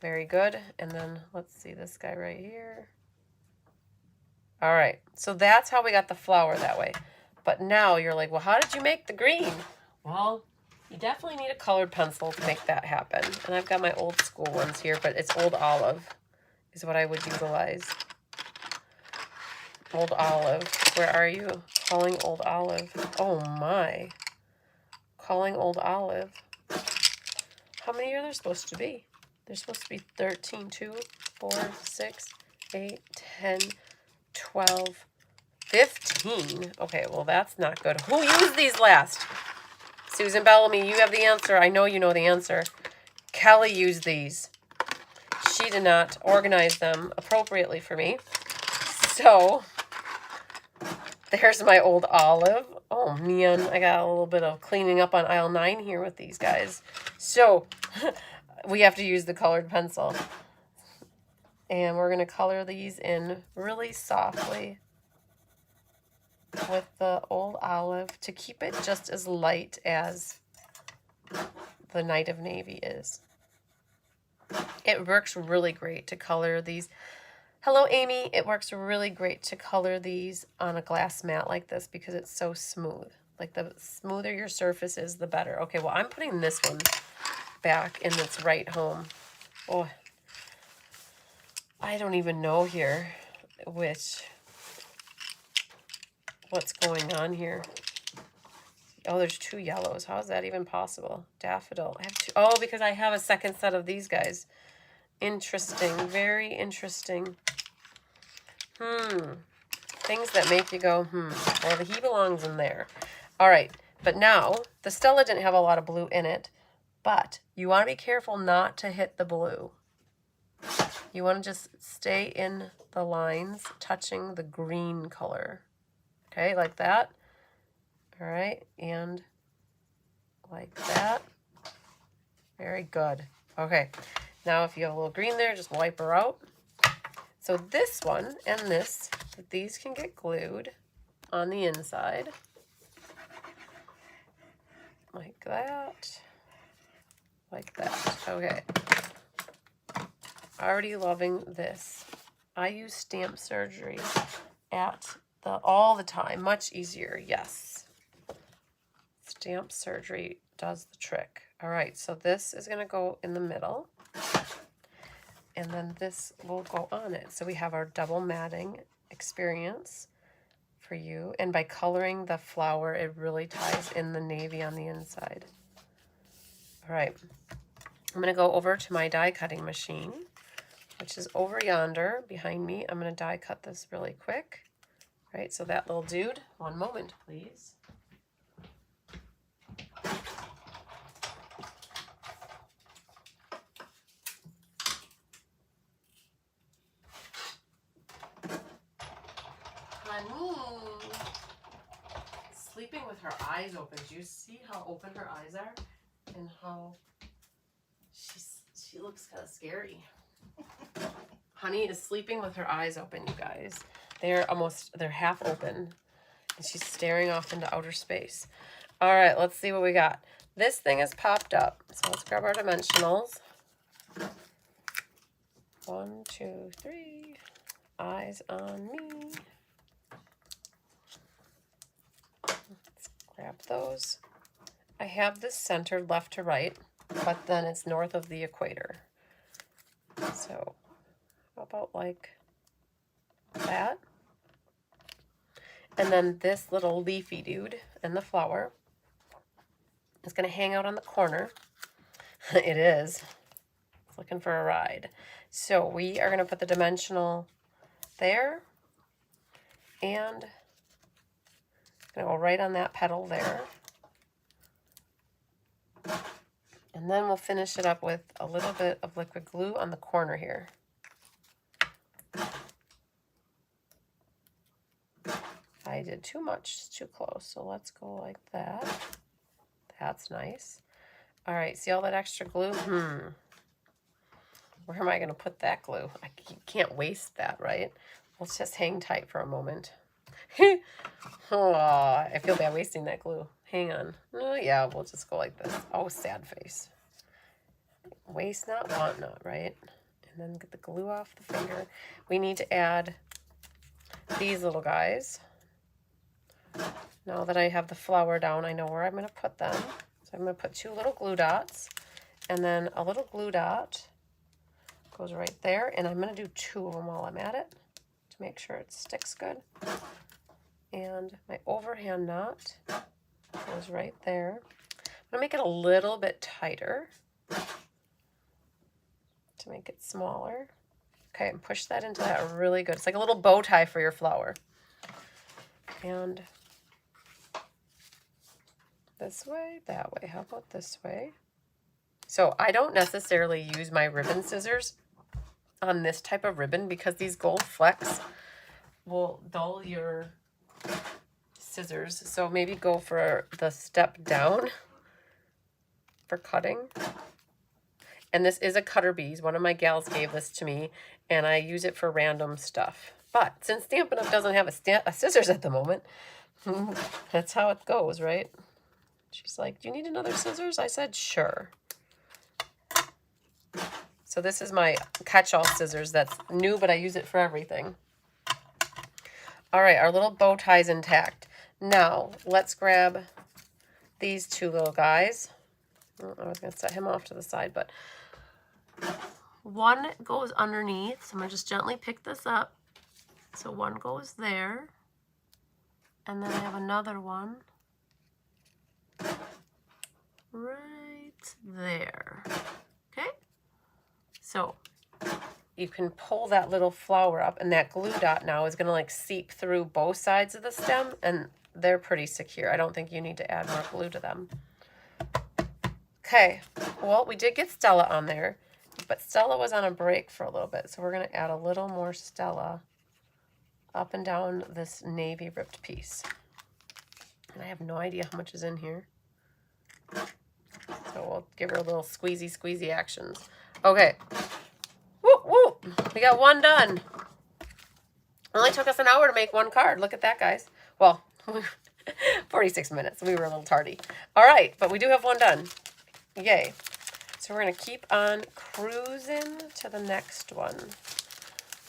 Very good. And then let's see this guy right here. All right. So that's how we got the flower that way. But now you're like, well, how did you make the green? Well, you definitely need a colored pencil to make that happen. And I've got my old school ones here, but it's Old Olive is what I would utilize. Old Olive. Where are you? Calling Old Olive. Oh, my. Calling Old Olive. How many are there supposed to be? There's supposed to be 13, 2, 4, 6, 8, 10, 12, 15. Okay, well, that's not good. Who used these last? Susan Bellamy, you have the answer. I know you know the answer. Kelly used these. She did not organize them appropriately for me. So, there's my Old Olive. Oh, man, I got a little bit of cleaning up on aisle 9 here with these guys. So... we have to use the colored pencil. And we're going to color these in really softly with the Old Olive to keep it just as light as the Night of Navy is. It works really great to color these. Hello, Amy. It works really great to color these on a glass mat like this because it's so smooth. Like the smoother your surface is, the better. Okay, well, I'm putting this one back in its right home. Oh, I don't even know here what's going on here. Oh, there's 2 yellows. How is that even possible? Daffodil. I have 2. Oh, because I have a second set of these guys. Interesting. Very interesting. Things that make you go, well, he belongs in there. All right. But now, the Stella didn't have a lot of blue in it, but you want to be careful not to hit the blue. You want to just stay in the lines, touching the green color. Okay, like that. All right, and like that. Very good. Okay, now if you have a little green there, just wipe her out. So this one and this, these can get glued on the inside. Like that. Like that. Okay. Already loving this. I use Stamp Surgery all the time. Much easier, yes. Stamp Surgery does the trick. All right, so this is going to go in the middle. And then this will go on it. So we have our double matting experience for you. And by coloring the flower, it really ties in the navy on the inside. All right. I'm going to go over to my die cutting machine, which is over yonder behind me. I'm going to die cut this really quick. All right, so that little dude, one moment, please. Honey, sleeping with her eyes open. Do you see how open her eyes are? And how she looks kind of scary. Honey is sleeping with her eyes open, you guys. They're half open. And she's staring off into outer space. All right, let's see what we got. This thing is popped up. So let's grab our dimensionals. 1, 2, 3. Eyes on me. Let's grab those. I have this centered left to right, but then it's north of the equator. So how about like that? And then this little leafy dude and the flower is going to hang out on the corner. It is. It's looking for a ride. So we are going to put the dimensional there, and going to go right on that petal there. And then we'll finish it up with a little bit of liquid glue on the corner here. I did too much, it's too close, so let's go like that. That's nice. All right, see all that extra glue? Where am I going to put that glue? I can't waste that, right? Let's just hang tight for a moment. Oh, I feel bad wasting that glue. Hang on. Oh, yeah, we'll just go like this. Oh, sad face. Waste not, want not, right? And then get the glue off the finger. We need to add these little guys. Now that I have the flower down, I know where I'm going to put them. So I'm going to put 2 little glue dots, and then a little glue dot goes right there, and I'm going to do 2 of them while I'm at it to make sure it sticks good. And my overhand knot goes right there. I'm going to make it a little bit tighter to make it smaller. Okay, and push that into that really good. It's like a little bow tie for your flower. And this way, that way. How about this way? So I don't necessarily use my ribbon scissors on this type of ribbon because these gold flecks will dull your scissors. So maybe go for the step down for cutting. And this is a cutter bees. One of my gals gave this to me, and I use it for random stuff. But since Stampin' Up! Doesn't have a scissors at the moment, that's how it goes, right? She's like, do you need another scissors? I said, sure. So this is my catch-all scissors that's new, but I use it for everything. All right, our little bow tie's intact. Now, let's grab these 2 little guys. I was going to set him off to the side, but one goes underneath. So I'm going to just gently pick this up. So one goes there. And then I have another one right there. Okay? So you can pull that little flower up, and that glue dot now is going to like seep through both sides of the stem, and they're pretty secure. I don't think you need to add more glue to them. Okay, well, we did get Stella on there, but Stella was on a break for a little bit, so we're going to add a little more Stella up and down this navy ripped piece. And I have no idea how much is in here. So we'll give her a little squeezy actions. Okay. Whoop, whoop. We got one done. Only took us an hour to make one card. Look at that, guys. Well, 46 minutes. We were a little tardy. All right, but we do have one done. Yay. So we're going to keep on cruising to the next one.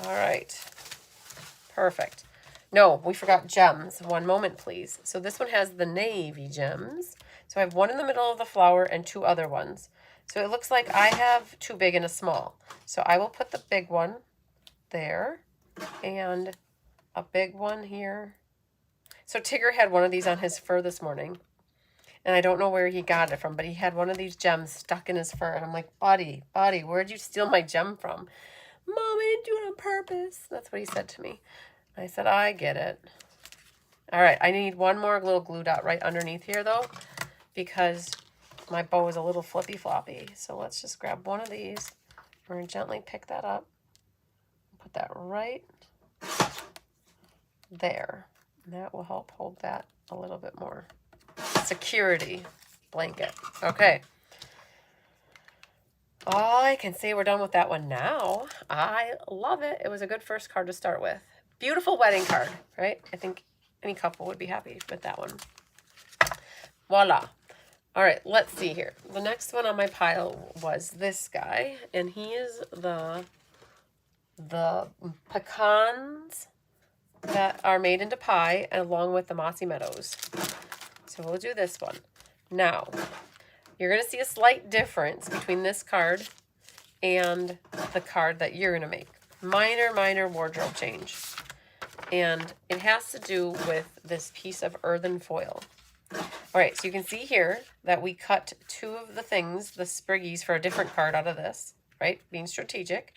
All right. Perfect. No, we forgot gems. One moment, please. So this one has the navy gems. So I have one in the middle of the flower and two other ones. So it looks like I have too big and a small. So I will put the big one there and a big one here. So Tigger had one of these on his fur this morning. And I don't know where he got it from, but he had one of these gems stuck in his fur. And I'm like, buddy, where'd you steal my gem from? Mom, I didn't do it on purpose. That's what he said to me. I said, I get it. All right, I need one more little glue dot right underneath here, though, because my bow is a little flippy floppy. So let's just grab one of these. We're going to gently pick that up. Put that right there. And that will help hold that a little bit more. Security blanket. Okay. All I can say, we're done with that one now. I love it. It was a good first card to start with. Beautiful wedding card, right? I think any couple would be happy with that one. Voila. All right, let's see here. The next one on my pile was this guy, and he is the pecans that are made into pie, along with the mossy meadows. So we'll do this one. Now, you're going to see a slight difference between this card and the card that you're going to make. Minor wardrobe change. And it has to do with this piece of earthen foil. All right, so you can see here that we cut two of the things, the spriggies, for a different card out of this, right? Being strategic.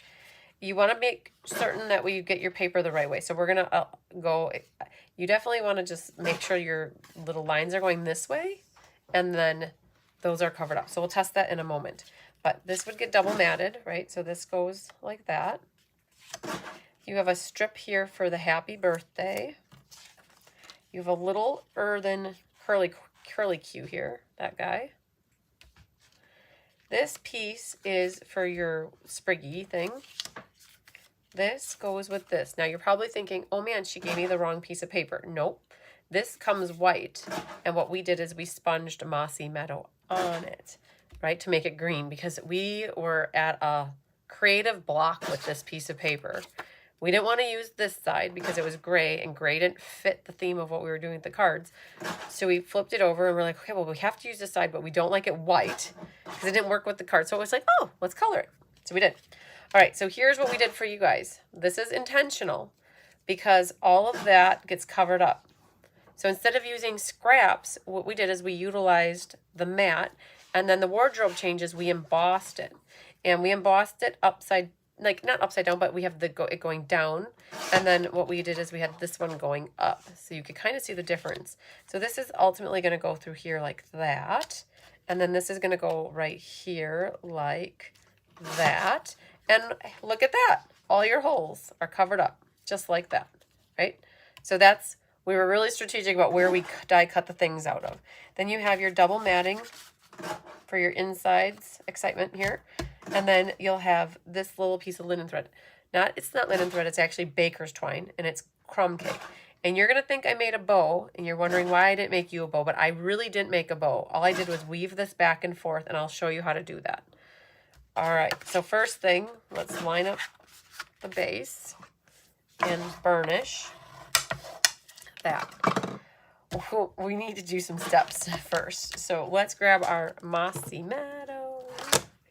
You want to make certain that you get your paper the right way. So we're going to go, you definitely want to just make sure your little lines are going this way, and then those are covered up. So we'll test that in a moment. But this would get double matted, right? So this goes like that. You have a strip here for the happy birthday. You have a little earthen curly Q here, that guy. This piece is for your spriggy thing. This goes with this. Now you're probably thinking, oh man, she gave me the wrong piece of paper. Nope. This comes white. And what we did is we sponged mossy meadow on it, right, to make it green, because we were at a creative block with this piece of paper. We didn't want to use this side because it was gray, and gray didn't fit the theme of what we were doing with the cards. So we flipped it over and we're like, okay, well, we have to use this side, but we don't like it white because it didn't work with the card. So it was like, oh, let's color it. So we did. All right, so here's what we did for you guys. This is intentional because all of that gets covered up. So instead of using scraps, what we did is we utilized the mat, and then the wardrobe changes, we embossed it. And we embossed it upside, like not upside down, but we have it going down. And then what we did is we had this one going up. So you could kind of see the difference. So this is ultimately going to go through here like that. And then this is going to go right here like that. And look at that. All your holes are covered up just like that, right? So that's, we were really strategic about where we die cut the things out of. Then you have your double matting for your insides excitement here. And then you'll have this little piece of linen thread. It's not linen thread, it's actually baker's twine, and it's crumb cake. And you're going to think I made a bow, and you're wondering why I didn't make you a bow, but I really didn't make a bow. All I did was weave this back and forth, and I'll show you how to do that. All right, so first thing, let's line up the base and burnish that. we need to do some steps first. So let's grab our Mossy Meadow.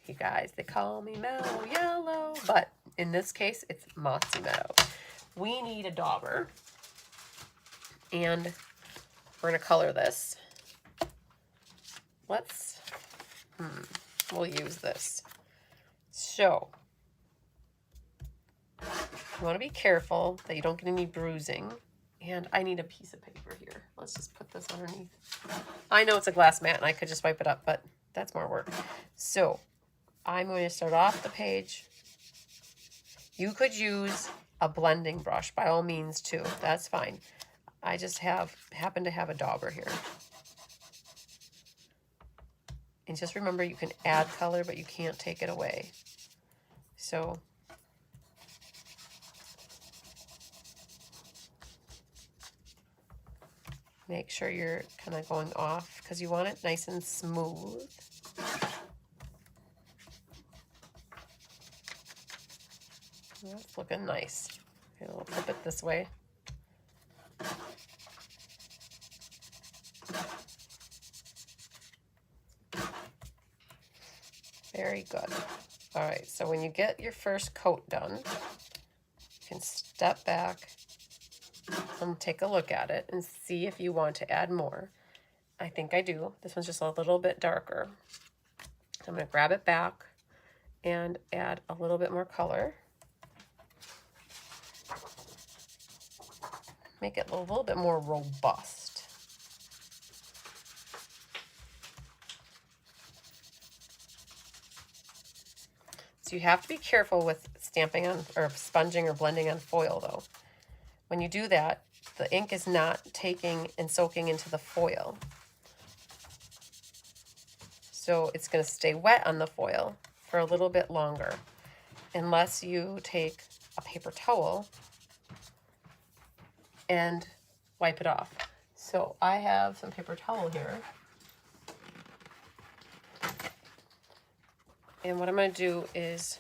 You guys, they call me Mellow Yellow, but in this case, it's Mossy Meadow. We need a dauber, and we're gonna color this. We'll use this. So, you wanna be careful that you don't get any bruising. And I need a piece of paper here. Let's just put this underneath. I know it's a glass mat and I could just wipe it up, but that's more work. So I'm going to start off the page. You could use a blending brush by all means too. That's fine. I just happen to have a dauber here. And just remember, you can add color, but you can't take it away. So make sure you're kind of going off because you want it nice and smooth. That's looking nice. Okay, we'll flip it this way. Very good. All right, so when you get your first coat done, you can step back and take a look at it and see if you want to add more. I think I do. This one's just a little bit darker. So I'm going to grab it back and add a little bit more color. Make it a little bit more robust. So you have to be careful with stamping on or sponging or blending on foil though. When you do that, the ink is not taking and soaking into the foil. So it's going to stay wet on the foil for a little bit longer unless you take a paper towel and wipe it off. So I have some paper towel here. And what I'm going to do is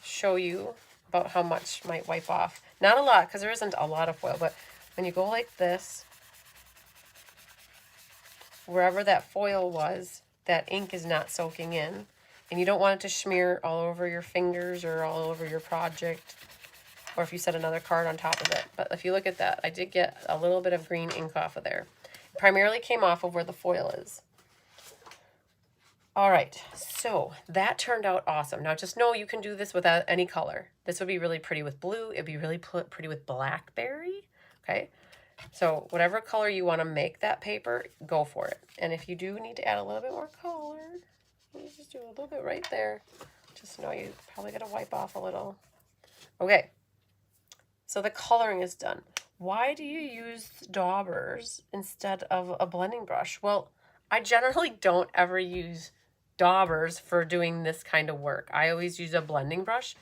show you about how much might wipe off. Not a lot, because there isn't a lot of foil, but when you go like this, wherever that foil was, that ink is not soaking in. And you don't want it to smear all over your fingers or all over your project, or if you set another card on top of it. But if you look at that, I did get a little bit of green ink off of there. It primarily came off of where the foil is. All right, so that turned out awesome. Now just know you can do this without any color. This would be really pretty with blue. It'd be really pretty with blackberry, okay? So whatever color you want to make that paper, go for it. And if you do need to add a little bit more color, you just do a little bit right there. Just know you probably got to wipe off a little. Okay, so the coloring is done. Why do you use daubers instead of a blending brush? Well, I generally don't ever use daubers for doing this kind of work. I always use a blending brush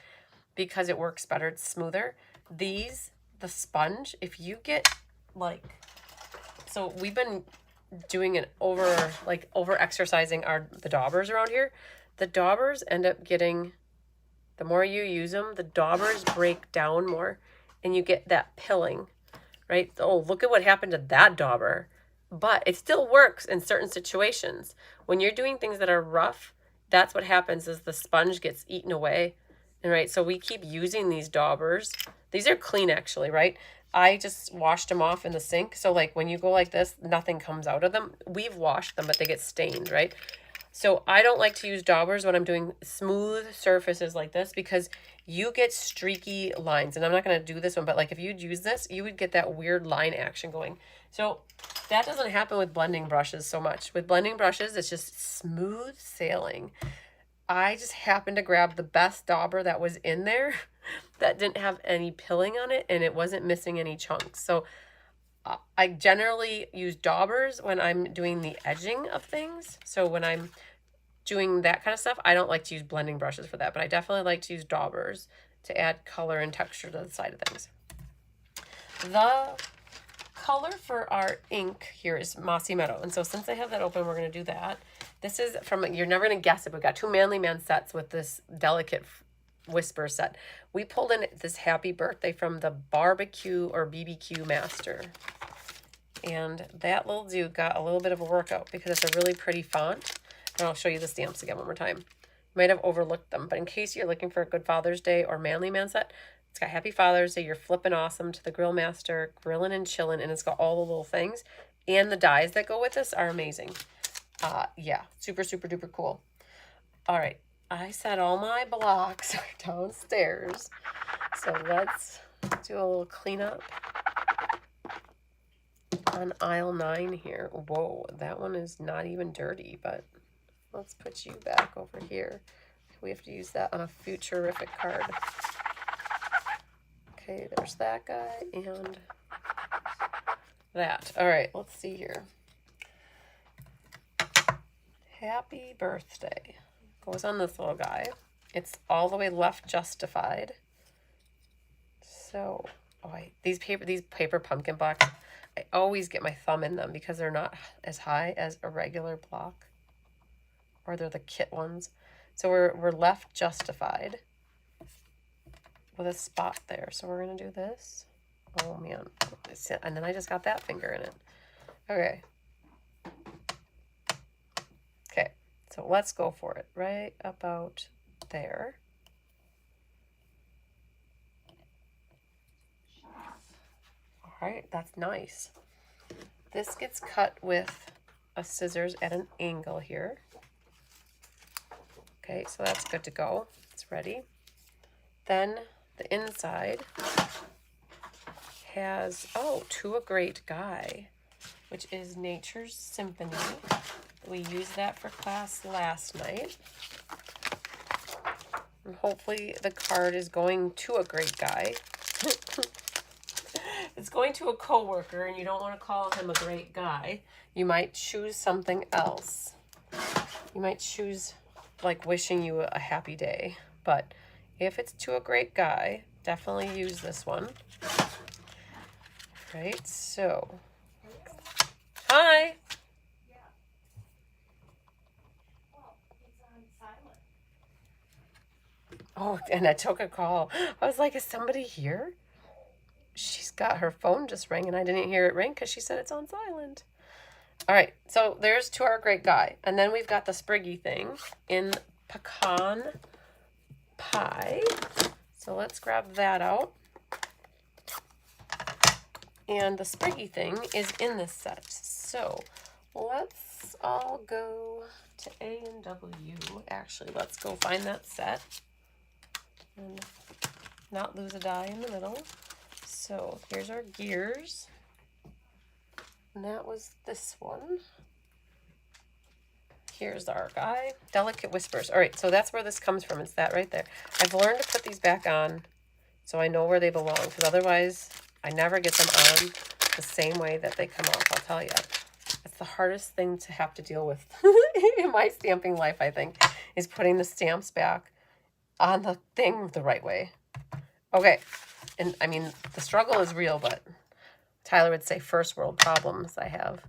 because it works better, it's smoother. The sponge, if you get like, so we've been doing it over exercising the daubers around here. The daubers end up getting, the more you use them, the daubers break down more and you get that pilling, right? Oh, look at what happened to that dauber. But it still works in certain situations. When you're doing things that are rough, that's what happens is the sponge gets eaten away. And right, so we keep using these daubers. These are clean actually, right? I just washed them off in the sink. So like when you go like this, nothing comes out of them. We've washed them, but they get stained, right? So I don't like to use daubers when I'm doing smooth surfaces like this because you get streaky lines. And I'm not going to do this one, but like if you'd use this, you would get that weird line action going. So that doesn't happen with blending brushes so much. With blending brushes, it's just smooth sailing. I just happened to grab the best dauber that was in there that didn't have any pilling on it and it wasn't missing any chunks. So I generally use daubers when I'm doing the edging of things. So when I'm doing that kind of stuff, I don't like to use blending brushes for that, but I definitely like to use daubers to add color and texture to the side of things. The color for our ink here is Mossy Meadow. And so since I have that open, we're going to do that. This is from, you're never going to guess it, but we got 2 Manly Man sets with this Delicate Whisper set. We pulled in this Happy Birthday from the Barbecue or BBQ Master. And that little dude got a little bit of a workout because it's a really pretty font. And I'll show you the stamps again one more time. You might have overlooked them, but in case you're looking for a good Father's Day or Manly Man set, it's got Happy Father's Day, You're Flippin' Awesome, To the Grill Master, Grillin' and Chillin', and it's got all the little things. And the dies that go with this are amazing. Yeah, super, super duper cool. All right, I said all my blocks are downstairs. So let's do a little cleanup on aisle 9 here. Whoa, that one is not even dirty, but let's put you back over here. We have to use that on a futurific card. Okay, there's that guy and that. All right, let's see here. Happy birthday goes on this little guy. It's all the way left justified. So, these paper pumpkin blocks, I always get my thumb in them because they're not as high as a regular block, or they're the kit ones. So we're left justified with a spot there. So we're gonna do this. Oh man, and then I just got that finger in it. Okay. Okay, so let's go for it. Right about there. All right, that's nice. This gets cut with a scissors at an angle here. Okay, so that's good to go. It's ready. Then the inside has, To a Great Guy, which is Nature's Symphony. We used that for class last night. And hopefully the card is going to a great guy. It's going to a coworker and you don't want to call him a great guy. You might choose something else. You might choose like wishing you a happy day. But if it's to a great guy, definitely use this one. Right, so. Hi. Yeah. Well, it's on silent. Oh, and I took a call. I was like, is somebody here? She's got her phone just rang and I didn't hear it ring because she said it's on silent. All right, so there's To Our Great Guy. And then we've got the Spriggy thing in pecan pie. So let's grab that out. And the Spriggy thing is in this set. So let's all go to A and W. Actually, let's go find that set and not lose a die in the middle. So here's our gears. And that was this one. Here's our guy. Delicate Whispers. All right, so that's where this comes from. It's that right there. I've learned to put these back on so I know where they belong, because otherwise I never get them on the same way that they come off, I'll tell you. It's the hardest thing to have to deal with in my stamping life, I think, is putting the stamps back on the thing the right way. Okay, and I mean, the struggle is real, but Tyler would say first world problems I have.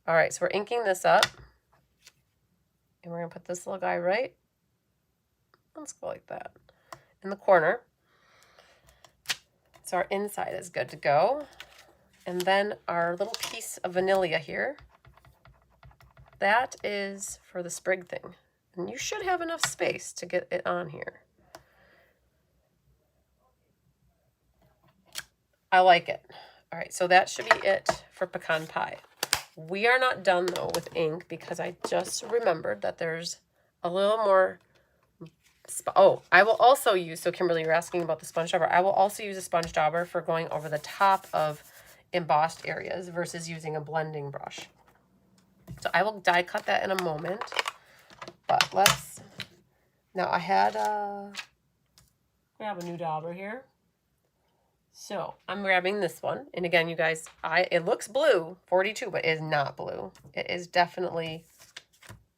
All right, so we're inking this up. And we're going to put this little guy right, let's go like that, in the corner. So our inside is good to go. And then our little piece of vanilla here, that is for the sprig thing. And you should have enough space to get it on here. I like it. All right, so that should be it for pecan pie. We are not done, though, with ink because I just remembered that there's a little more. I will also use, so Kimberly, you're asking about the sponge dauber. I will also use a sponge dauber for going over the top of embossed areas versus using a blending brush. So I will die cut that in a moment. But let's, now I had grab a new dauber here. So I'm grabbing this one. And again, you guys, it looks blue, 42, but it is not blue. It is definitely,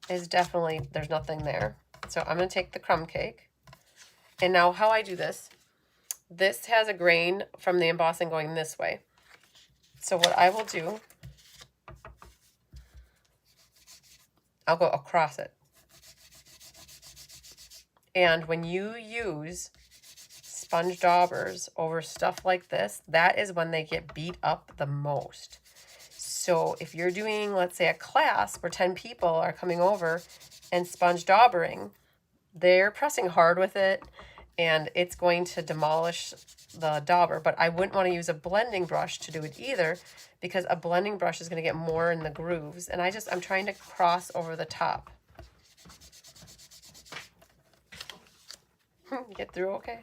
there's nothing there. So I'm going to take the crumb cake. And now how I do this has a grain from the embossing going this way. So what I will do, I'll go across it. And when you use sponge daubers over stuff like this, that is when they get beat up the most. So if you're doing, let's say, a class where 10 people are coming over and sponge daubering, they're pressing hard with it and it's going to demolish the dauber. But I wouldn't want to use a blending brush to do it either, because a blending brush is going to get more in the grooves. And I'm trying to cross over the top. Get through okay?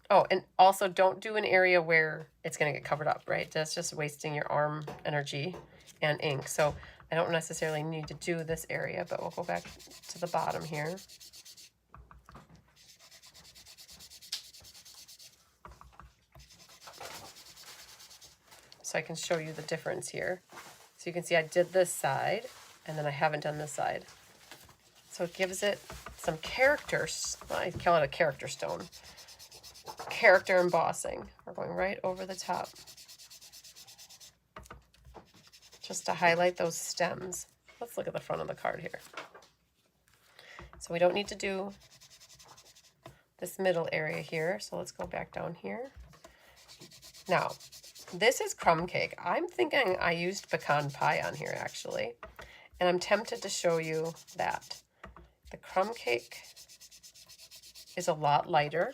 Oh, and also don't do an area where it's going to get covered up, right? That's just wasting your arm energy and ink. So I don't necessarily need to do this area, but we'll go back to the bottom here. So I can show you the difference here. So you can see I did this side and then I haven't done this side. So it gives it some character. I call it a character stone. Character embossing. We're going right over the top, just to highlight those stems. Let's look at the front of the card here. So we don't need to do this middle area here. So let's go back down here. Now, this is crumb cake. I'm thinking I used pecan pie on here actually, and I'm tempted to show you that. The crumb cake is a lot lighter.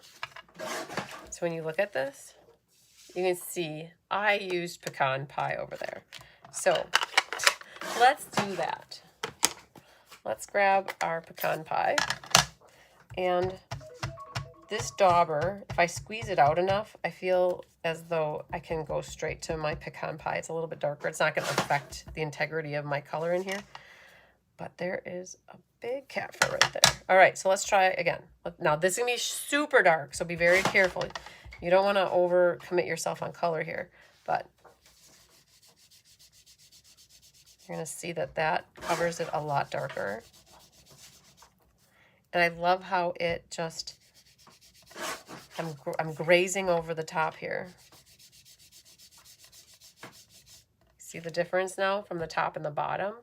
So when you look at this, you can see I used pecan pie over there. So let's do that. Let's grab our pecan pie. And this dauber, if I squeeze it out enough, I feel as though I can go straight to my pecan pie. It's a little bit darker. It's not going to affect the integrity of my color in here. But there is a big cat fur right there. All right, so let's try it again. Now, this is going to be super dark, so be very careful. You don't want to overcommit yourself on color here, but you're going to see that that covers it a lot darker. And I love how it just, I'm grazing over the top here. See the difference now from the top and the bottom?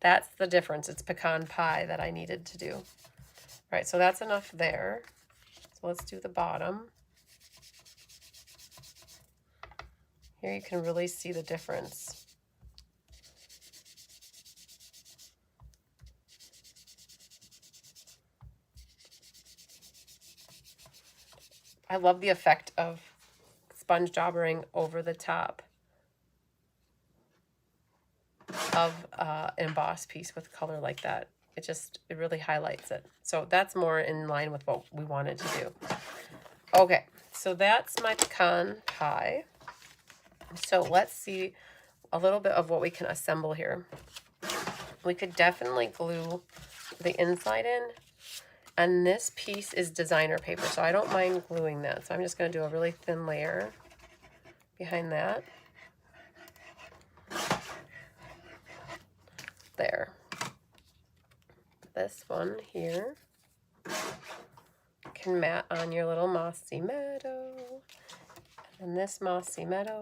That's the difference. It's pecan pie that I needed to do. All right, so that's enough there. So let's do the bottom. Here you can really see the difference. I love the effect of sponge daubering over the top of an embossed piece with color like that. It really highlights it. So that's more in line with what we wanted to do. Okay, so that's my pecan pie. So let's see a little bit of what we can assemble here. We could definitely glue the inside in. And this piece is designer paper, so I don't mind gluing that. So I'm just going to do a really thin layer behind that. There. This one here can mat on your little mossy meadow. And this mossy meadow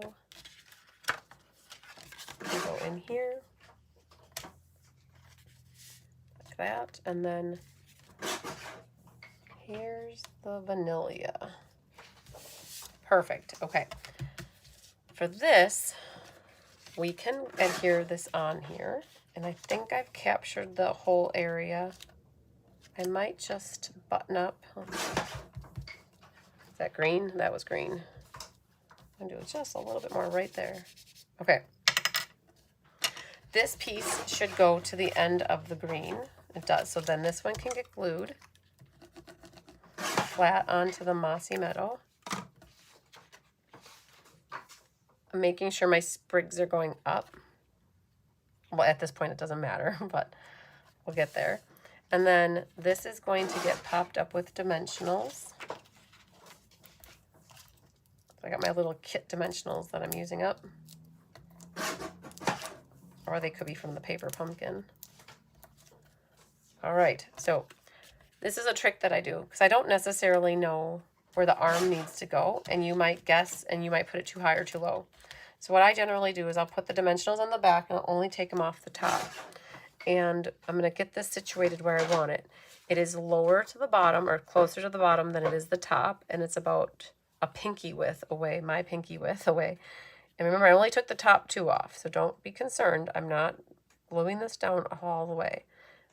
can go in here. Like that. And then here's the vanilla. Perfect. Okay. For this, we can adhere this on here. And I think I've captured the whole area. I might just button up. Is that green? That was green. I'm going to do just a little bit more right there. Okay. This piece should go to the end of the green. It does. So then this one can get glued flat onto the mossy meadow. I'm making sure my sprigs are going up. Well, at this point it doesn't matter, but we'll get there. And then this is going to get popped up with dimensionals. So I got my little kit dimensionals that I'm using up. Or they could be from the paper pumpkin. All right, so this is a trick that I do because I don't necessarily know where the arm needs to go, and you might guess and you might put it too high or too low. So what I generally do is I'll put the dimensionals on the back and I'll only take them off the top. And I'm going to get this situated where I want it. It is lower to the bottom or closer to the bottom than it is the top, and it's about a pinky width away, my pinky width away. And remember, I only took the top 2 off, so don't be concerned. I'm not gluing this down all the way.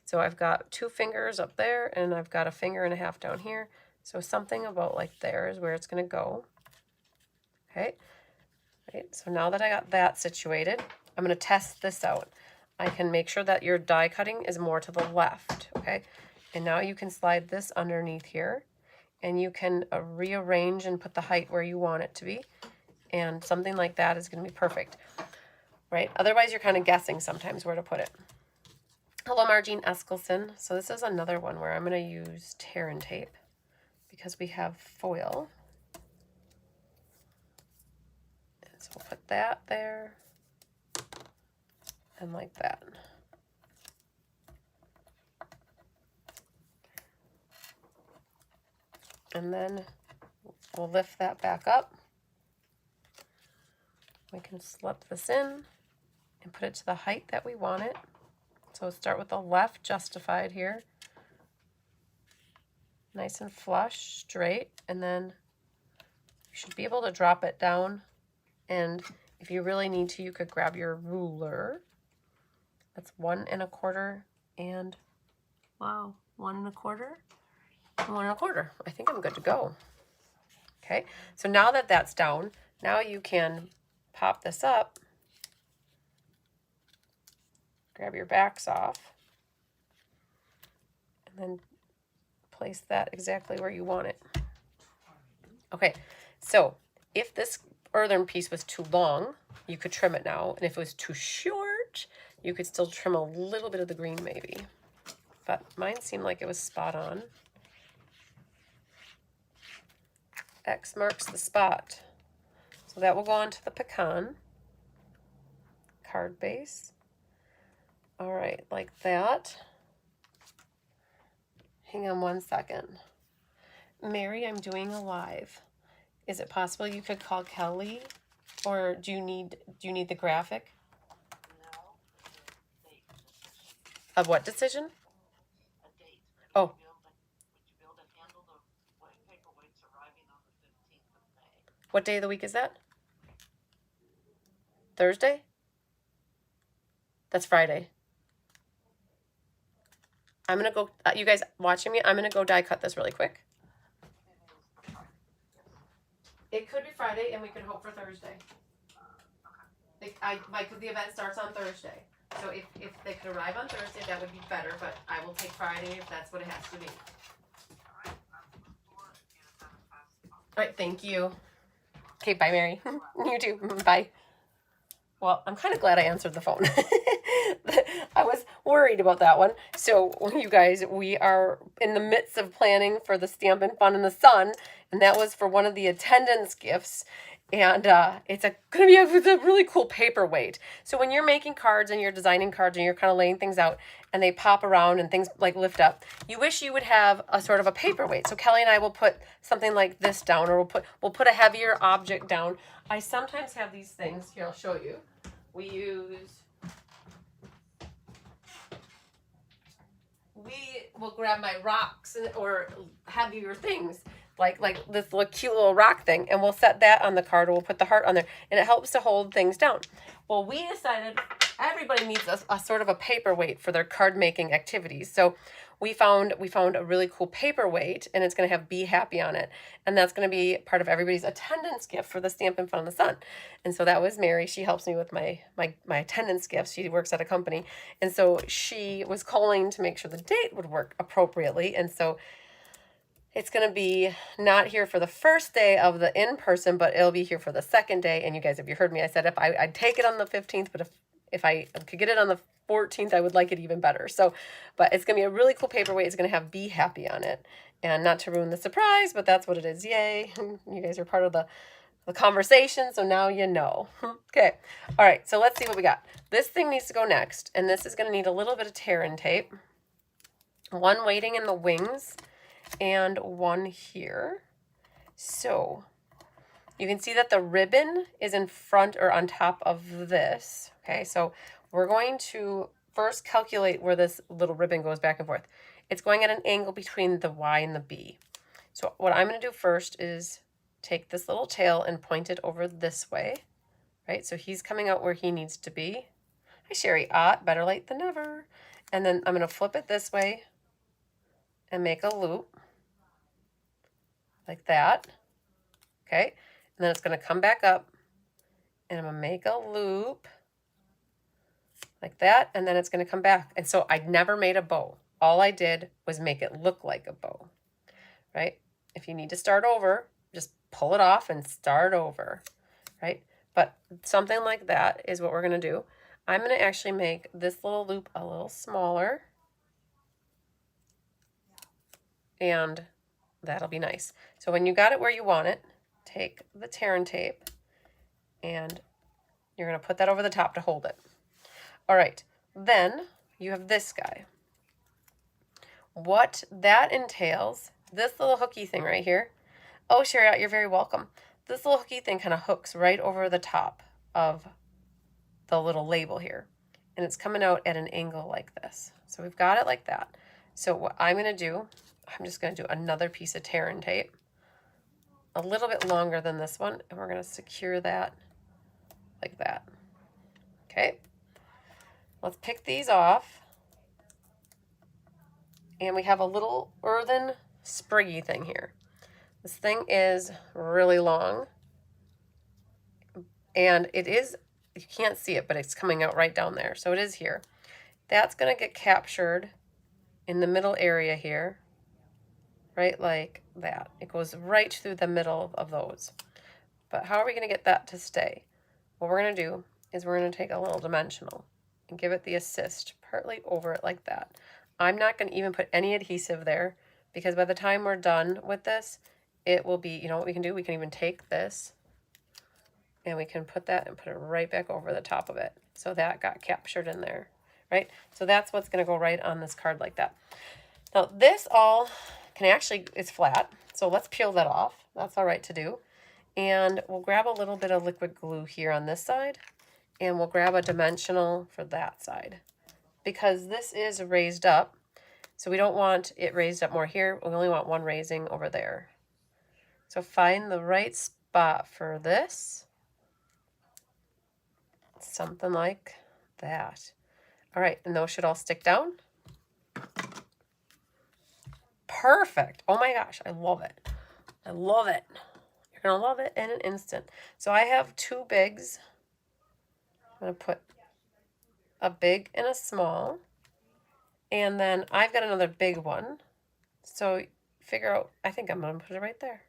So I've got 2 fingers up there, and I've got a finger and a half down here. So something about like there is where it's going to go. Okay. Right. So now that I got that situated, I'm going to test this out. I can make sure that your die cutting is more to the left. Okay. And now you can slide this underneath here, and you can rearrange and put the height where you want it to be. And something like that is going to be perfect. Right. Otherwise, you're kind of guessing sometimes where to put it. Hello, Margene Eskelson. So this is another one where I'm going to use tear and tape because we have foil. And so we'll put that there and like that. And then we'll lift that back up. We can slip this in and put it to the height that we want it. So start with the left justified here. Nice and flush, straight, and then you should be able to drop it down. And if you really need to, you could grab your ruler. That's 1 1/4 and wow, 1 1/4, 1 1/4. I think I'm good to go. Okay, so now that that's down, now you can pop this up. Grab your backs off, and then place that exactly where you want it. Okay, so if this earthen piece was too long, you could trim it now, and if it was too short, you could still trim a little bit of the green maybe. But mine seemed like it was spot on. X marks the spot. So that will go onto the pecan card base. All right, like that. Hang on 1 second. Mary, I'm doing a live. Is it possible you could call Kelly, or do you need the graphic? No. Date. Of what decision? A date. Oh. Would you be able to handle the paperweights arriving on the 15th of May? What day of the week is that? Thursday? That's Friday. I'm going to go, you guys watching me, I'm going to go die cut this really quick. It could be Friday, and we could hope for Thursday. Because the event starts on Thursday. So if they could arrive on Thursday, that would be better, but I will take Friday if that's what it has to be. All right, thank you. Okay, bye, Mary. You too. Bye. Well, I'm kind of glad I answered the phone. I was worried about that one. So, you guys, we are in the midst of planning for the Stampin' Fun in the Sun, and that was for one of the attendance gifts. And it's going to be a really cool paperweight. So when you're making cards and you're designing cards and you're kind of laying things out and they pop around and things like lift up, you wish you would have a sort of a paperweight. So Kelly and I will put something like this down, or we'll put a heavier object down. I sometimes have these things. Here, I'll show you. We will grab my rocks or heavier things. Like this little cute little rock thing, and we'll set that on the card, or we'll put the heart on there, and it helps to hold things down. Well, we decided everybody needs a sort of a paperweight for their card making activities. So we found a really cool paperweight, and it's going to have Be Happy on it, and that's going to be part of everybody's attendance gift for the Stampin' Fun in the Sun. And so that was Mary. She helps me with my attendance gifts. She works at a company, and so she was calling to make sure the date would work appropriately, and so it's going to be not here for the first day of the in-person, but it'll be here for the second day. And you guys, if you heard me, I said I'd take it on the 15th, but if I could get it on the 14th, I would like it even better. So, but it's going to be a really cool paperweight. It's going to have Be Happy on it. And not to ruin the surprise, but that's what it is. Yay. You guys are part of the conversation, so now you know. Okay. All right, so let's see what we got. This thing needs to go next, and this is going to need a little bit of tear and tape. One waiting in the wings, and one here. So you can see that the ribbon is in front or on top of this. Okay, so we're going to first calculate where this little ribbon goes back and forth. It's going at an angle between the Y and the B. So what I'm going to do first is take this little tail and point it over this way, right? So he's coming out where he needs to be. Hi, Sherry. Better late than never. And then I'm going to flip it this way and make a loop like that. Okay. And then it's going to come back up and I'm going to make a loop like that. And then it's going to come back. And so I never made a bow. All I did was make it look like a bow, right? If you need to start over, just pull it off and start over, right? But something like that is what we're going to do. I'm going to actually make this little loop a little smaller. And that'll be nice. So when you got it where you want it, take the tear and tape and you're going to put that over the top to hold it. All right, then you have this guy. What that entails, this little hooky thing right here. Oh, Sherry, you're very welcome. This little hooky thing kind of hooks right over the top of the little label here. And it's coming out at an angle like this. So we've got it like that. So what I'm going to do, I'm just going to do another piece of tear and tape. A little bit longer than this one. And we're going to secure that like that. Okay. Let's pick these off. And we have a little earthen spriggy thing here. This thing is really long. And it is, you can't see it, but it's coming out right down there. So it is here. That's going to get captured in the middle area here. Right like that. It goes right through the middle of those. But how are we going to get that to stay? What we're going to do is we're going to take a little dimensional and give it the assist partly over it like that. I'm not going to even put any adhesive there because by the time we're done with this, it will be, you know what we can do? We can even take this and we can put that and put it right back over the top of it. So that got captured in there, right? So that's what's going to go right on this card like that. Now this all can actually, it's flat. So let's peel that off. That's all right to do. And we'll grab a little bit of liquid glue here on this side and we'll grab a dimensional for that side because this is raised up. So we don't want it raised up more here. We only want one raising over there. So find the right spot for this. Something like that. All right, and those should all stick down. Perfect. Oh my gosh, I love it. I love it. You're going to love it in an instant. So I have two bigs. I'm going to put a big and a small. And then I've got another big one. So figure out, I think I'm going to put it right there.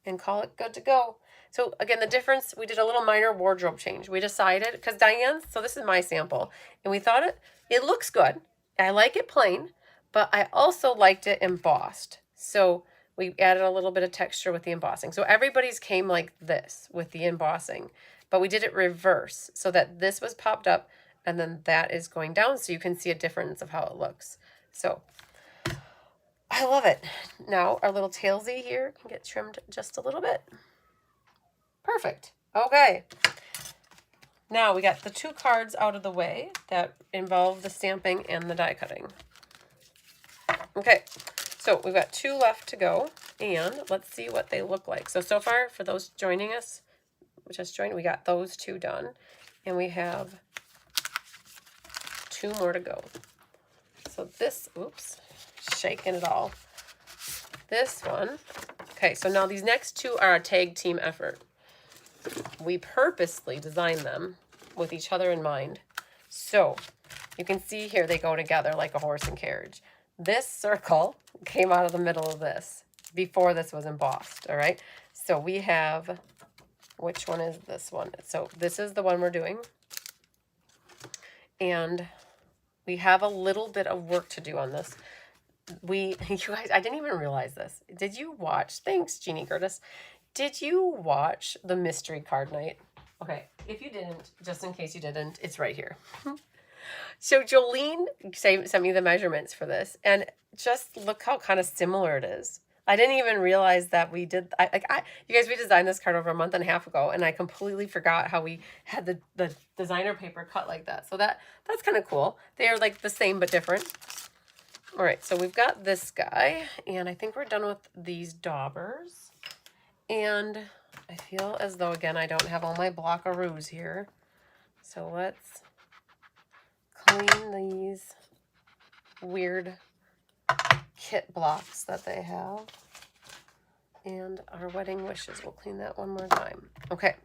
And call it good to go. So again, the difference, we did a little minor wardrobe change. We decided, because Diane's, so this is my sample, and we thought it looks good. I like it plain, but I also liked it embossed. So we added a little bit of texture with the embossing. So everybody's came like this with the embossing, but we did it reverse so that this was popped up and then that is going down so you can see a difference of how it looks. So I love it. Now our little tailsy here can get trimmed just a little bit. Perfect. Okay. Now we got the two cards out of the way that involve the stamping and the die cutting. Okay, so we've got two left to go and let's see what they look like. So far for those joining us, just joined, we got those two done and we have two more to go. So this, oops, shaking it all. This one, okay, so now these next two are a tag team effort. We purposely designed them with each other in mind. So you can see here they go together like a horse and carriage. This circle came out of the middle of this before this was embossed, all right? So we have, which one is this one? So this is the one we're doing. And we have a little bit of work to do on this. You guys, I didn't even realize this. Did you watch, thanks Jeannie Curtis, did you watch the mystery card night? Okay, if you didn't, just in case you didn't, it's right here. So Jolene sent me the measurements for this, and just look how kind of similar it is. I didn't even realize that we did. You guys, we designed this card over a month and a half ago, and I completely forgot how we had the designer paper cut like that. So that's kind of cool. They are like the same but different. All right, so we've got this guy, and I think we're done with these daubers. And I feel as though, again, I don't have all my blockaroos here. So let's clean these weird kit blocks that they have. And our wedding wishes, we'll clean that one more time. Okay.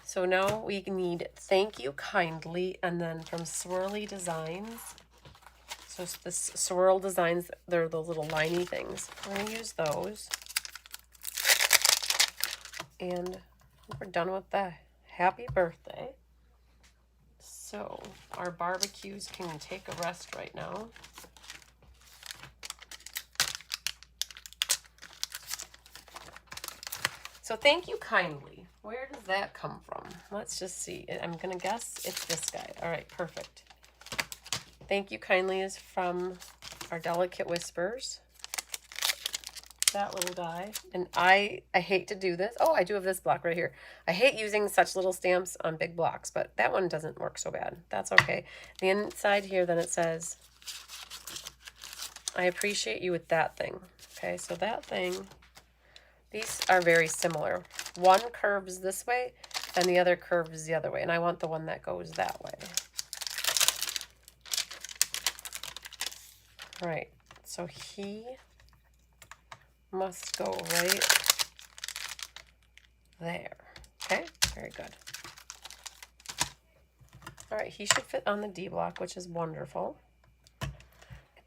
So now we need Thank You Kindly, and then from Swirly Designs. So the swirl designs, they're the little liney things. We're going to use those. And we're done with the happy birthday. So our barbecues can take a rest right now. So Thank You Kindly. Where does that come from? Let's just see. I'm going to guess it's this guy. All right, perfect. Thank You Kindly is from our Delicate Whispers. That little guy. And I hate to do this. Oh, I do have this block right here. I hate using such little stamps on big blocks, but that one doesn't work so bad. That's okay. The inside here, then it says, I appreciate you with that thing. Okay, so that thing, these are very similar. One curves this way and the other curves the other way. And I want the one that goes that way. All right, so he must go right there. Okay, very good. All right, he should fit on the D block, which is wonderful. I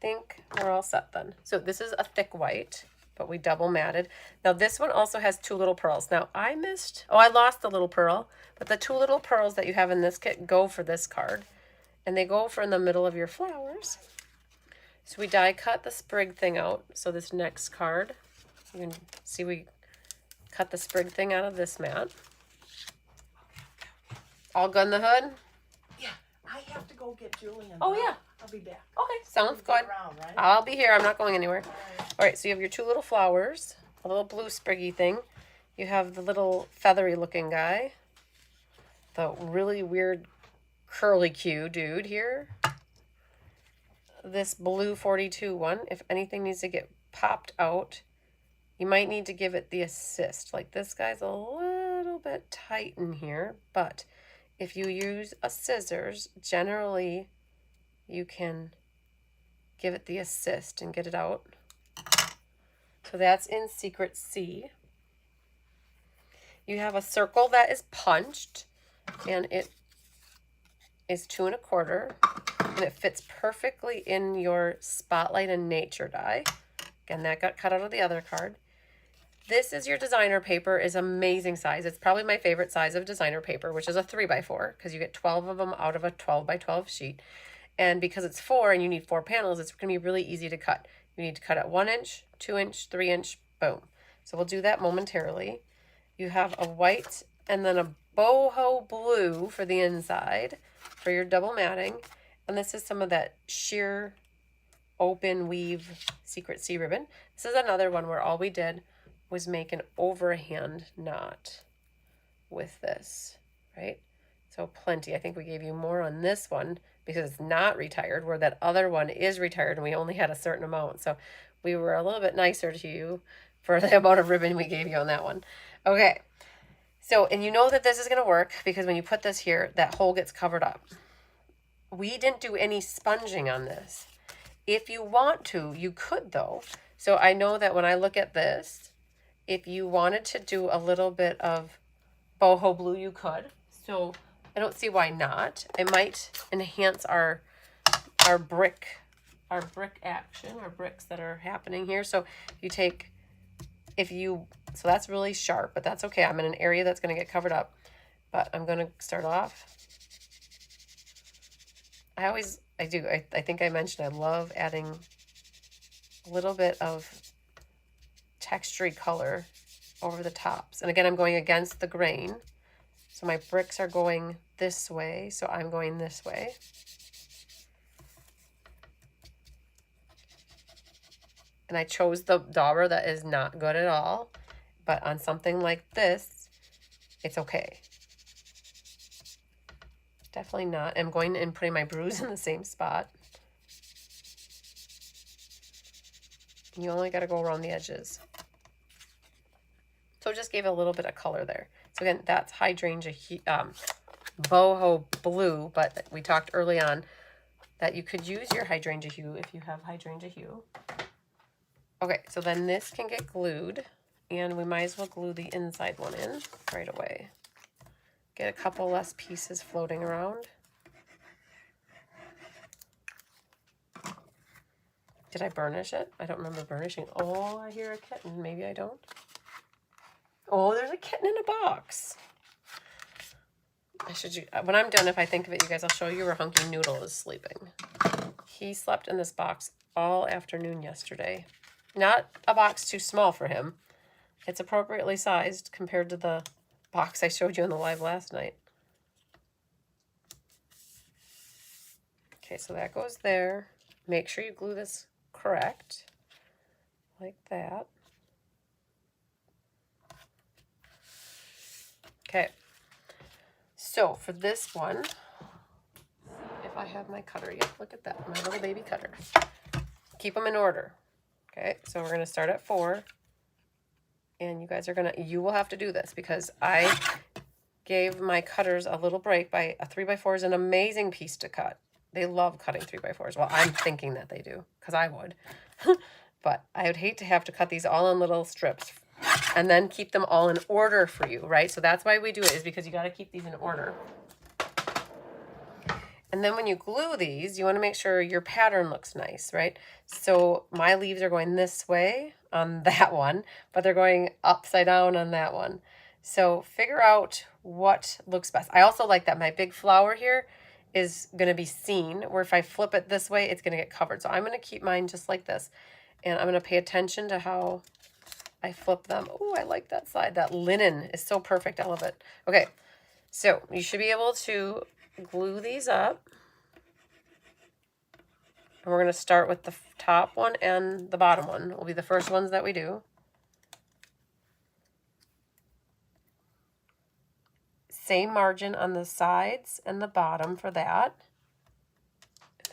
think we're all set then. So this is a thick white, but we double matted. Now this one also has two little pearls. Now I lost the little pearl, but the two little pearls that you have in this kit go for this card, and they go for in the middle of your flowers. So we die cut the sprig thing out. So this next card, you can see we cut the sprig thing out of this mat. All good in the hood? Yeah, I have to go get Julian. Oh, yeah. I'll be back. Okay, sounds good. Around, right? I'll be here. I'm not going anywhere. All All right, so you have your two little flowers, a little blue spriggy thing. You have the little feathery looking guy, the really weird curly Q dude here. This blue 42 one, if anything needs to get popped out, you might need to give it the assist. Like this guy's a little bit tight in here, but if you use a scissors, generally you can give it the assist and get it out. So that's in Secret C. You have a circle that is punched, and it is 2 1/4, and it fits perfectly in your Spotlight and Nature die. Again, that got cut out of the other card. This is your designer paper, is amazing size. It's probably my favorite size of designer paper, which is a 3x4, because you get 12 of them out of a 12x12 sheet. And because it's 4 and you need 4 panels, it's going to be really easy to cut. You need to cut at 1 inch, 2 inch, 3 inch, boom. So we'll do that momentarily. You have a white and then a boho blue for the inside for your double matting. And this is some of that sheer open weave Secret C ribbon. This is another one where all we did was make an overhand knot with this, right? So plenty. I think we gave you more on this one because it's not retired, where that other one is retired and we only had a certain amount. So we were a little bit nicer to you for the amount of ribbon we gave you on that one. Okay. So, and you know that this is going to work because when you put this here, that hole gets covered up. We didn't do any sponging on this. If you want to, you could though. So I know that when I look at this, if you wanted to do a little bit of boho blue, you could. So I don't see why not. It might enhance our brick action, our bricks that are happening here. So you take, so that's really sharp, but that's okay. I'm in an area that's going to get covered up, but I'm going to start off. I think I mentioned I love adding a little bit of textured color over the tops. And again, I'm going against the grain. So my bricks are going this way, so I'm going this way. And I chose the dauber that is not good at all, but on something like this, it's okay. Definitely not. I'm going and putting my bruise in the same spot. You only got to go around the edges. So it just gave a little bit of color there. So again, that's hydrangea, boho blue, but we talked early on that you could use your hydrangea hue if you have hydrangea hue. Okay, so then this can get glued, and we might as well glue the inside one in right away. Get a couple less pieces floating around. Did I burnish it? I don't remember burnishing. Oh, I hear a kitten. Maybe I don't. Oh, there's a kitten in a box. When I'm done, if I think of it, you guys, I'll show you where Hunky Noodle is sleeping. He slept in this box all afternoon yesterday. Not a box too small for him. It's appropriately sized compared to the box I showed you in the live last night. Okay, so that goes there. Make sure you glue this correct, like that. Okay, so for this one, if I have my cutter yet, look at that, my little baby cutter. Keep them in order. Okay, so we're gonna start at 4, and you guys are you will have to do this because I gave my cutters a little break. A 3x4 is an amazing piece to cut. They love cutting 3x4s. Well, I'm thinking that they do, because I would. But I would hate to have to cut these all in little strips and then keep them all in order for you, right? So that's why we do it, is because you got to keep these in order. And then when you glue these, you want to make sure your pattern looks nice, right? So my leaves are going this way on that one, but they're going upside down on that one. So figure out what looks best. I also like that my big flower here is going to be seen, where if I flip it this way, it's going to get covered. So I'm going to keep mine just like this, and I'm going to pay attention to how I flip them. Oh, I like that side. That linen is so perfect. I love it. Okay, so you should be able to glue these up. And we're going to start with the top one and the bottom one. Will be the first ones that we do. Same margin on the sides and the bottom for that.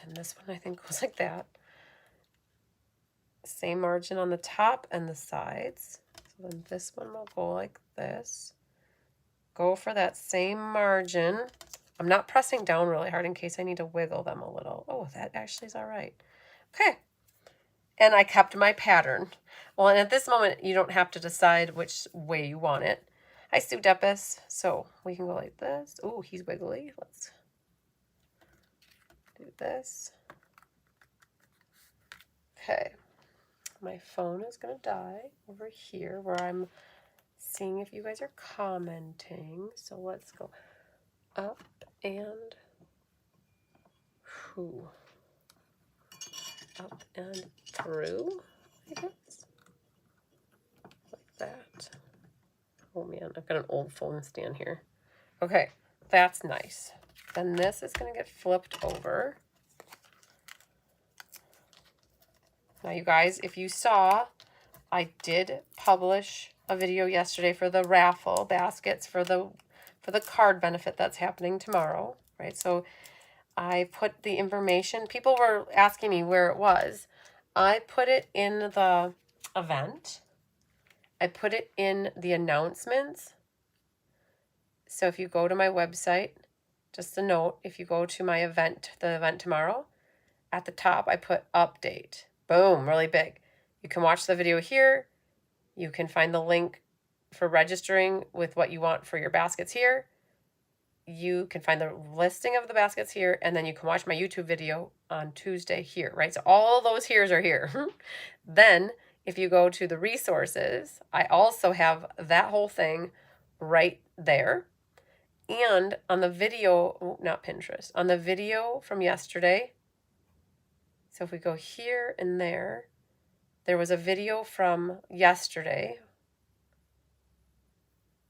And then this one I think goes like that. Same margin on the top and the sides. So then this one will go like this. Go for that same margin. I'm not pressing down really hard in case I need to wiggle them a little. Oh, that actually is all right. Okay. And I kept my pattern. Well, and at this moment, you don't have to decide which way you want it. Hi, Sue Deppis. So we can go like this. Oh, he's wiggly. Let's do this. Okay. My phone is going to die over here where I'm seeing if you guys are commenting. So let's go up and up and through, I guess. Like that. Oh man, I've got an old phone stand here. Okay, that's nice. Then this is going to get flipped over. Now you guys, if you saw, I did publish a video yesterday for the raffle baskets for the card benefit that's happening tomorrow, right? So I put the information. People were asking me where it was. I put it in the event. I put it in the announcements. So if you go to my website, just a note, if you go to my event, the event tomorrow, at the top I put update. Boom, really big. You can watch the video here. You can find the link for registering with what you want for your baskets here. You can find the listing of the baskets here, and then you can watch my YouTube video on Tuesday here, right? So all those heres are here. Then if you go to the resources, I also have that whole thing right there. And on the video, not Pinterest, on the video from yesterday, so if we go here and there was a video from yesterday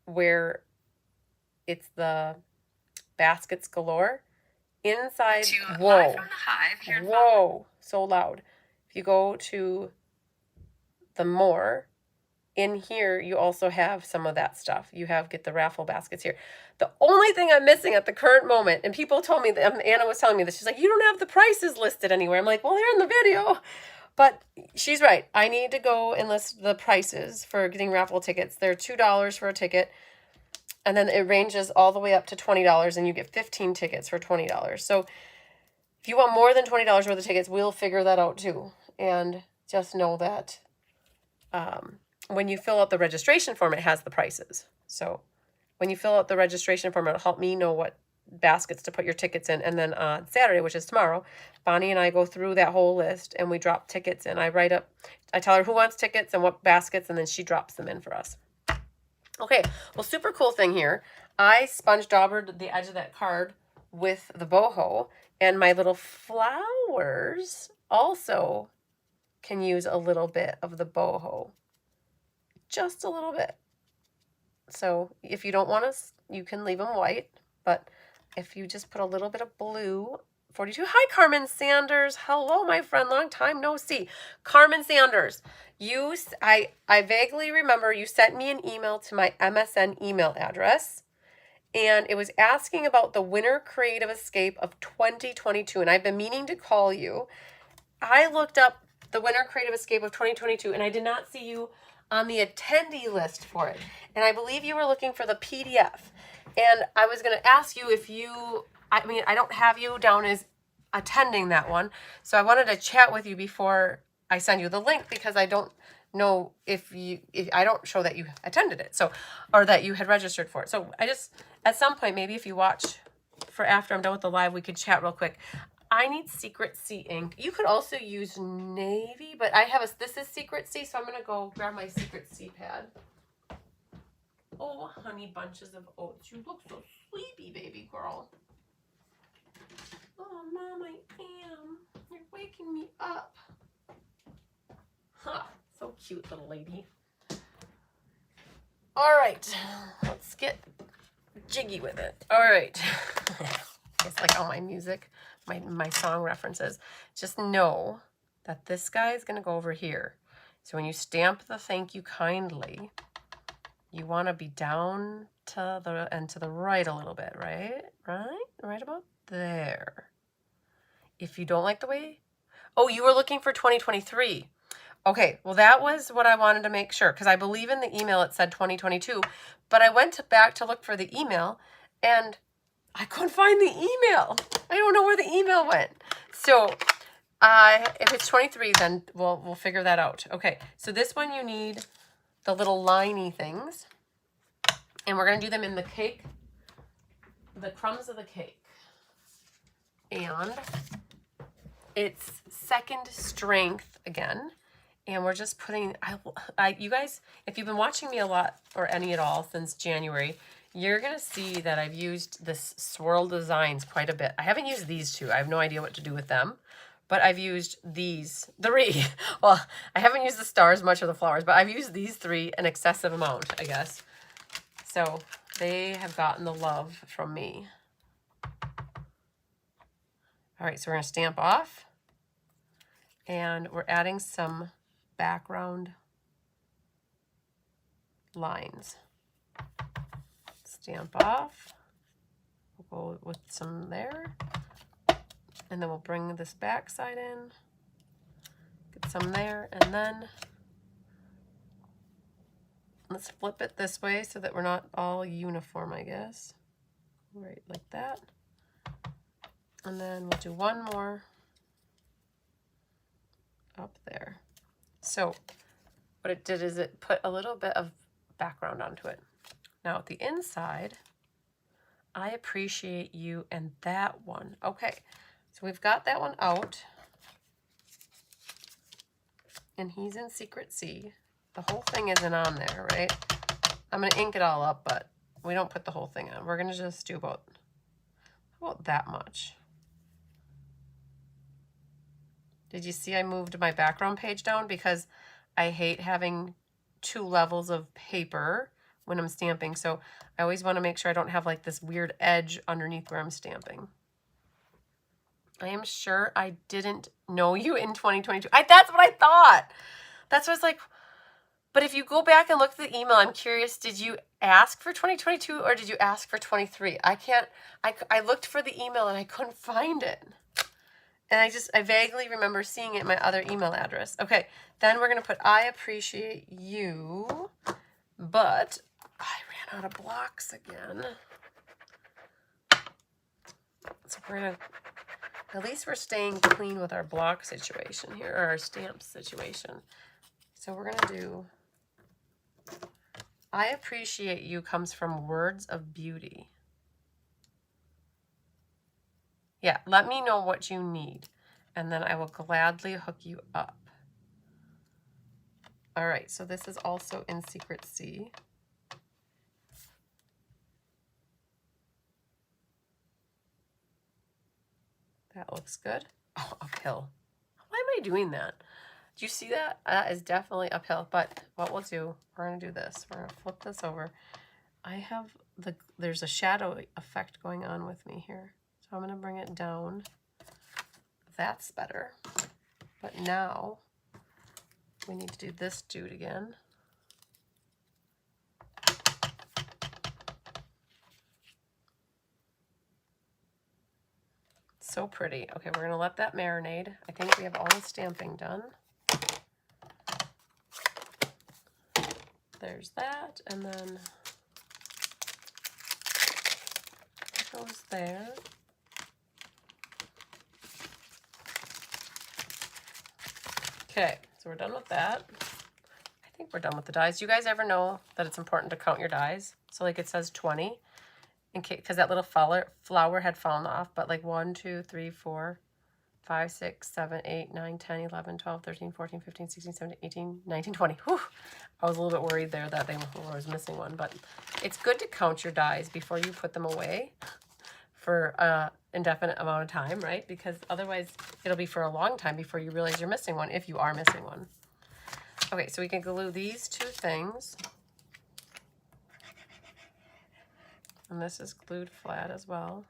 where it's the baskets galore. Inside, whoa, whoa, so loud. If you go to the more, in here, you also have some of that stuff. You have get the raffle baskets here. The only thing I'm missing at the current moment, and people told me, that Anna was telling me this, she's like, you don't have the prices listed anywhere. I'm like, well, they're in the video. But she's right. I need to go and list the prices for getting raffle tickets. They're $2 for a ticket. And then it ranges all the way up to $20, and you get 15 tickets for $20. So if you want more than $20 worth of tickets, we'll figure that out too. And just know that when you fill out the registration form, it has the prices. So when you fill out the registration form, it'll help me know what baskets to put your tickets in. And then on Saturday, which is tomorrow, Bonnie and I go through that whole list and we drop tickets, and I tell her who wants tickets and what baskets, and then she drops them in for us. Okay, well, super cool thing here. I sponge daubered the edge of that card with the boho, and my little flowers also can use a little bit of the boho. Just a little bit. So if you don't want to, you can leave them white, but if you just put a little bit of blue, 42. Hi, Carmen Sanders. Hello, my friend. Long time no see. Carmen Sanders, I vaguely remember you sent me an email to my MSN email address, and it was asking about the Winter Creative Escape of 2022, and I've been meaning to call you. I looked up the Winter Creative Escape of 2022, and I did not see you on the attendee list for it. And I believe you were looking for the PDF. And I was going to ask you if I don't have you down as attending that one. So I wanted to chat with you before I send you the link, because I don't know if I don't show that you attended it. So, or that you had registered for it. So I just, at some point, maybe if you watch for after I'm done with the live, we could chat real quick. I need Secret Sea ink. You could also use navy, but this is Secret Sea, so I'm going to go grab my Secret Sea pad. Oh, honey bunches of oats. You look so sleepy, baby girl. Oh, Mom, I am. You're waking me up. Huh. So cute, little lady. All right. Let's get jiggy with it. All right. It's like all my music, my song references. Just know that this guy is going to go over here. So when you stamp the thank you kindly, you want to be down to the right a little bit, right? Right about there. If you don't like the way, oh, you were looking for 2023. Okay, well, that was what I wanted to make sure, because I believe in the email it said 2022, but I went back to look for the email, and I couldn't find the email. I don't know where the email went. So if it's 23, then we'll figure that out. Okay, so this one you need the little liney things, and we're going to do them in the cake, the crumbs of the cake. And it's second strength again. And we're just putting, you guys, if you've been watching me a lot or any at all since January, you're going to see that I've used this Swirl Designs quite a bit. I haven't used these two. I have no idea what to do with them. But I've used these three. Well, I haven't used the stars much or the flowers, but I've used these three an excessive amount, I guess. So they have gotten the love from me. All right, so we're going to stamp off. And we're adding some background lines. Stamp off. We'll go with some there. And then we'll bring this back side in. Get some there. And then let's flip it this way so that we're not all uniform, I guess. Right, like that. And then we'll do one more up there. So what it did is it put a little bit of background onto it. Now at the inside, I appreciate you and that one. Okay, so we've got that one out. And he's in Secret Sea. The whole thing isn't on there, right? I'm going to ink it all up, but we don't put the whole thing on. We're going to just do about that much. Did you see I moved my background page down? Because I hate having two levels of paper when I'm stamping. So I always want to make sure I don't have like this weird edge underneath where I'm stamping. I am sure I didn't know you in 2022. That's what I thought. That's what I was like. But if you go back and look at the email, I'm curious, did you ask for 2022 or did you ask for 23? I looked for the email and I couldn't find it. And I vaguely remember seeing it in my other email address. Okay, then we're going to put I appreciate you, but I ran out of blocks again. So we're going to, at least we're staying clean with our block situation here, or our stamp situation. So we're going to do, I appreciate you comes from Words of Beauty. Yeah, let me know what you need, and then I will gladly hook you up. All right, so this is also in Secret C. That looks good. Oh, uphill. Why am I doing that? Do you see that? That is definitely uphill, but what we'll do, we're gonna do this. We're gonna flip this over. I have there's a shadow effect going on with me here. So I'm gonna bring it down. That's better. But now we need to do this dude again. So pretty. Okay, we're gonna let that marinate. I think we have all the stamping done. There's that, and then it goes there. Okay, so we're done with that. I think we're done with the dies. Do you guys ever know that it's important to count your dies? So like it says 20, in case, because that little flower had fallen off, but like 1, 2, 3, 4, 5, 6, 7, 8, 9, 10, 11, 12, 13, 14, 15, 16, 17, 18, 19, 20. Whew. I was a little bit worried there that I was missing one, but it's good to count your dies before you put them away for an indefinite amount of time, right? Because otherwise it'll be for a long time before you realize you're missing one, if you are missing one. Okay, so we can glue these two things. And this is glued flat as well.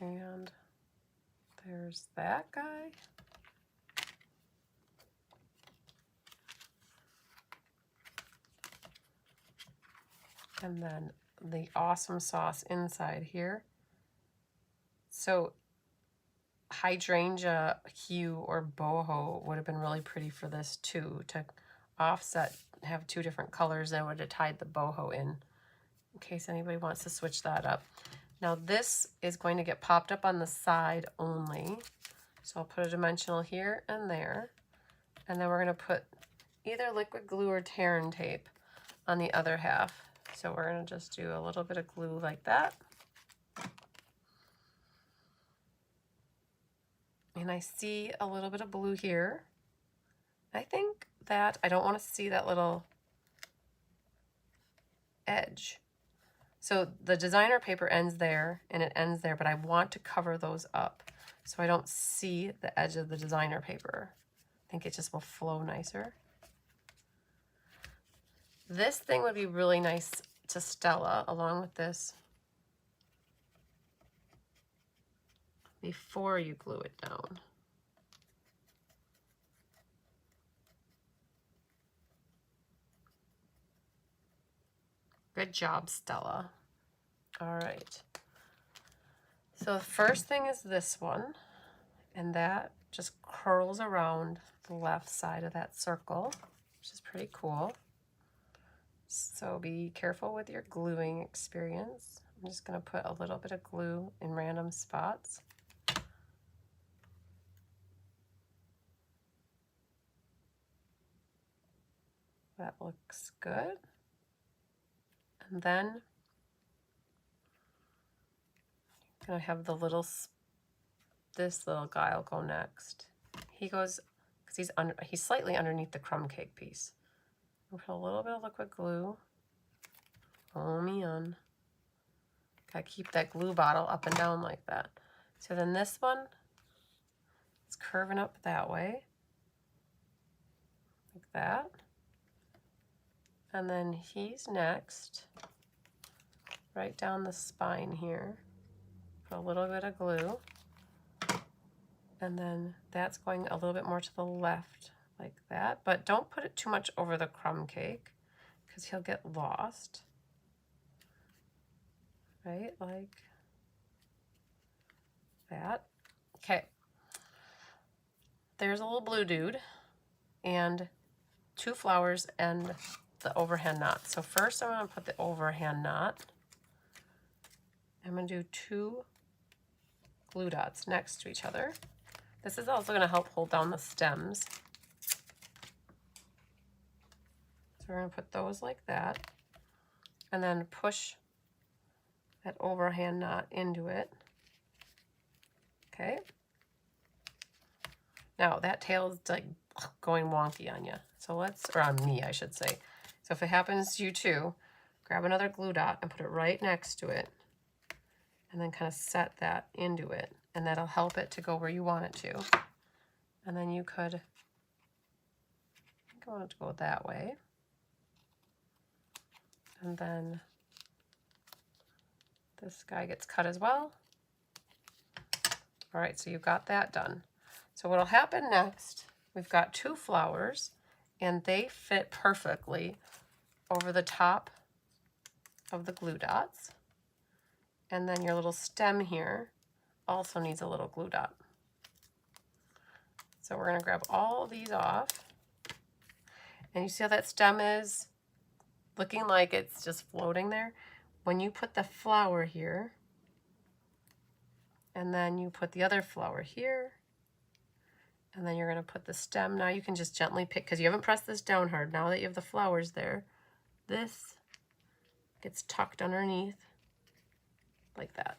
And there's that guy. And then the awesome sauce inside here. So hydrangea hue or boho would have been really pretty for this too, to offset, have two different colors. That would have tied the boho in case anybody wants to switch that up. Now this is going to get popped up on the side only. So I'll put a dimensional here and there. And then we're going to put either liquid glue or tear and tape on the other half. So we're going to just do a little bit of glue like that. And I see a little bit of blue here. I think that I don't want to see that little edge. So the designer paper ends there and it ends there, but I want to cover those up so I don't see the edge of the designer paper. I think it just will flow nicer. This thing would be really nice to Stella along with this before you glue it down. Good job, Stella. All right. So the first thing is this one, and that just curls around the left side of that circle, which is pretty cool. So be careful with your gluing experience. I'm just going to put a little bit of glue in random spots. That looks good. And then I'm going to have the little, this little guy will go next. He goes, because he's slightly underneath the crumb cake piece. I'll put a little bit of liquid glue. Oh man. Gotta keep that glue bottle up and down like that. So then this one is curving up that way. Like that. And then he's next. Right down the spine here. Put a little bit of glue. And then that's going a little bit more to the left like that. But don't put it too much over the crumb cake because he'll get lost. Right? Like that. Okay. There's a little blue dude and 2 flowers and the overhand knot. So first I'm going to put the overhand knot. I'm going to do 2 glue dots next to each other. This is also going to help hold down the stems. So we're going to put those like that and then push that overhand knot into it. Okay. Now that tail is like going wonky on you. So let's, or on me, I should say. So if it happens to you too, grab another glue dot and put it right next to it. And then kind of set that into it. And that'll help it to go where you want it to. And then you could, I think I want it to go that way. And then this guy gets cut as well. All right, so you've got that done. So what'll happen next, we've got 2 flowers and they fit perfectly over the top of the glue dots. And then your little stem here also needs a little glue dot. So we're gonna grab all these off. And you see how that stem is looking like it's just floating there? When you put the flower here, and then you put the other flower here, and then you're gonna put the stem. Now you can just gently pick, because you haven't pressed this down hard. Now that you have the flowers there, this gets tucked underneath like that.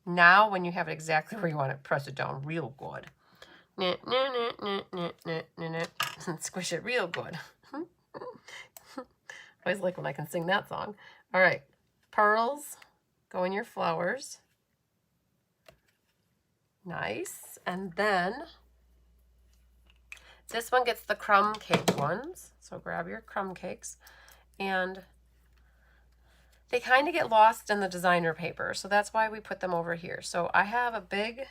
Now when you have it exactly where you want it, press it down real good. Squish it real good. Always like when I can sing that song. All right, pearls go in your flowers. Nice. And then this one gets the crumb cake ones. So grab your crumb cakes, and they kind of get lost in the designer paper. So that's why we put them over here. So I have a big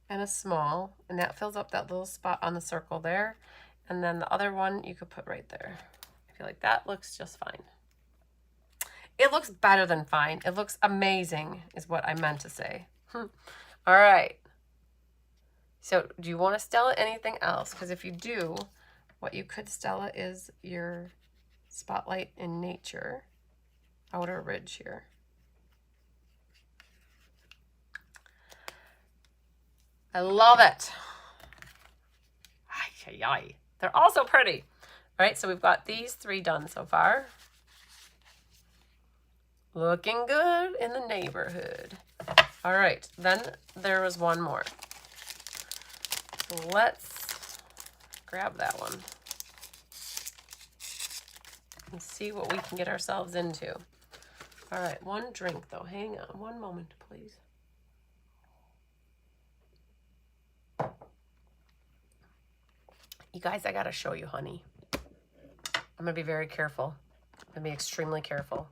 and a small, and that fills up that little spot on the circle there. And then the other one you could put right there. I feel like that looks just fine. It looks better than fine. It looks amazing is what I meant to say. All right. So do you want to stella anything else? Because if you do, what you could stella is your spotlight in nature outer ridge here. I love it. Ay, ay, ay. They're all so pretty. All right, so we've got these 3 done so far. Looking good in the neighborhood. All right, then there was one more. So let's grab that one and see what we can get ourselves into. All right, one drink though. Hang on one moment, please. You guys, I gotta show you, honey. I'm gonna be very careful. I'm gonna be extremely careful.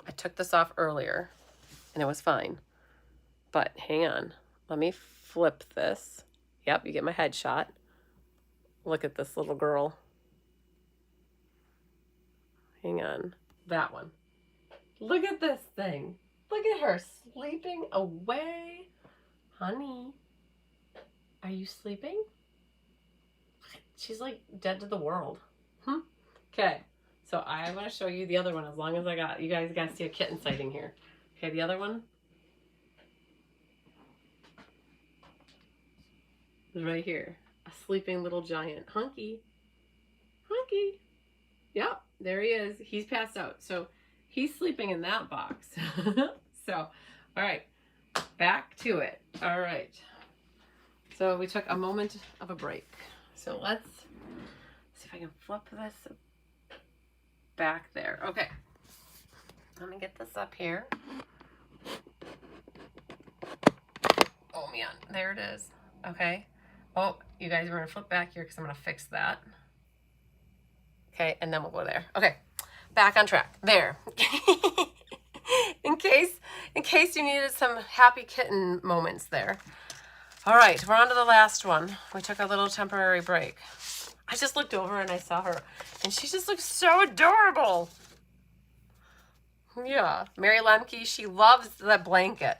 I took this off earlier and it was fine. But hang on, let me flip this. Yep, you get my headshot. Look at this little girl. Hang on, that one. Look at this thing. Look at her sleeping away. Honey, are you sleeping? She's like dead to the world. Okay, so I want to show you the other one as long as I got, you guys got to see a kitten sighting here. Okay, the other one is right here. A sleeping little giant. Hunky. Hunky. Yep, there he is. He's passed out. So he's sleeping in that box. So, all right, back to it. All right. So we took a moment of a break. So let's see if I can flip this back there. Okay. Let me get this up here. Oh man, there it is. Okay. Oh, you guys, we're gonna flip back here because I'm gonna fix that. Okay, and then we'll go there. Okay, back on track. There. in case you needed some happy kitten moments there. All right, we're on to the last one. We took a little temporary break. I just looked over and I saw her, and she just looks so adorable. Yeah, Mary Lemke, she loves the blanket.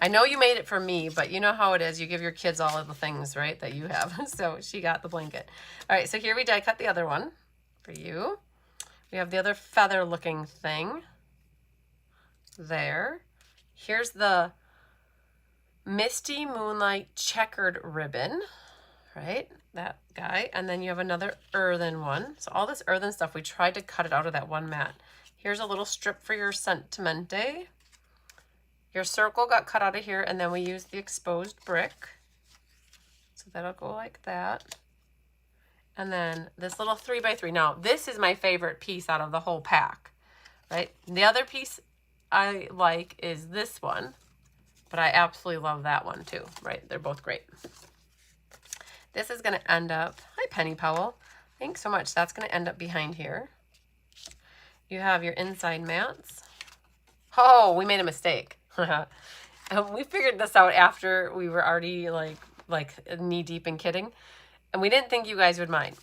I know you made it for me, but you know how it is. You give your kids all of the things, right, that you have. So she got the blanket. All right, so here we die cut the other one for you. We have the other feather looking thing there. Here's the Misty Moonlight checkered ribbon, right? That guy. And then you have another earthen one. So all this earthen stuff, we tried to cut it out of that one mat. Here's a little strip for your sentimente. Your circle got cut out of here, and then we used the exposed brick. So that'll go like that. And then this little 3x3. Now, this is my favorite piece out of the whole pack, right? The other piece I like is this one, but I absolutely love that one too, right? They're both great. This is going to end up, hi Penny Powell, thanks so much. That's going to end up behind here. You have your inside mats. Oh, we made a mistake. We figured this out after we were already like knee deep in kidding, and we didn't think you guys would mind.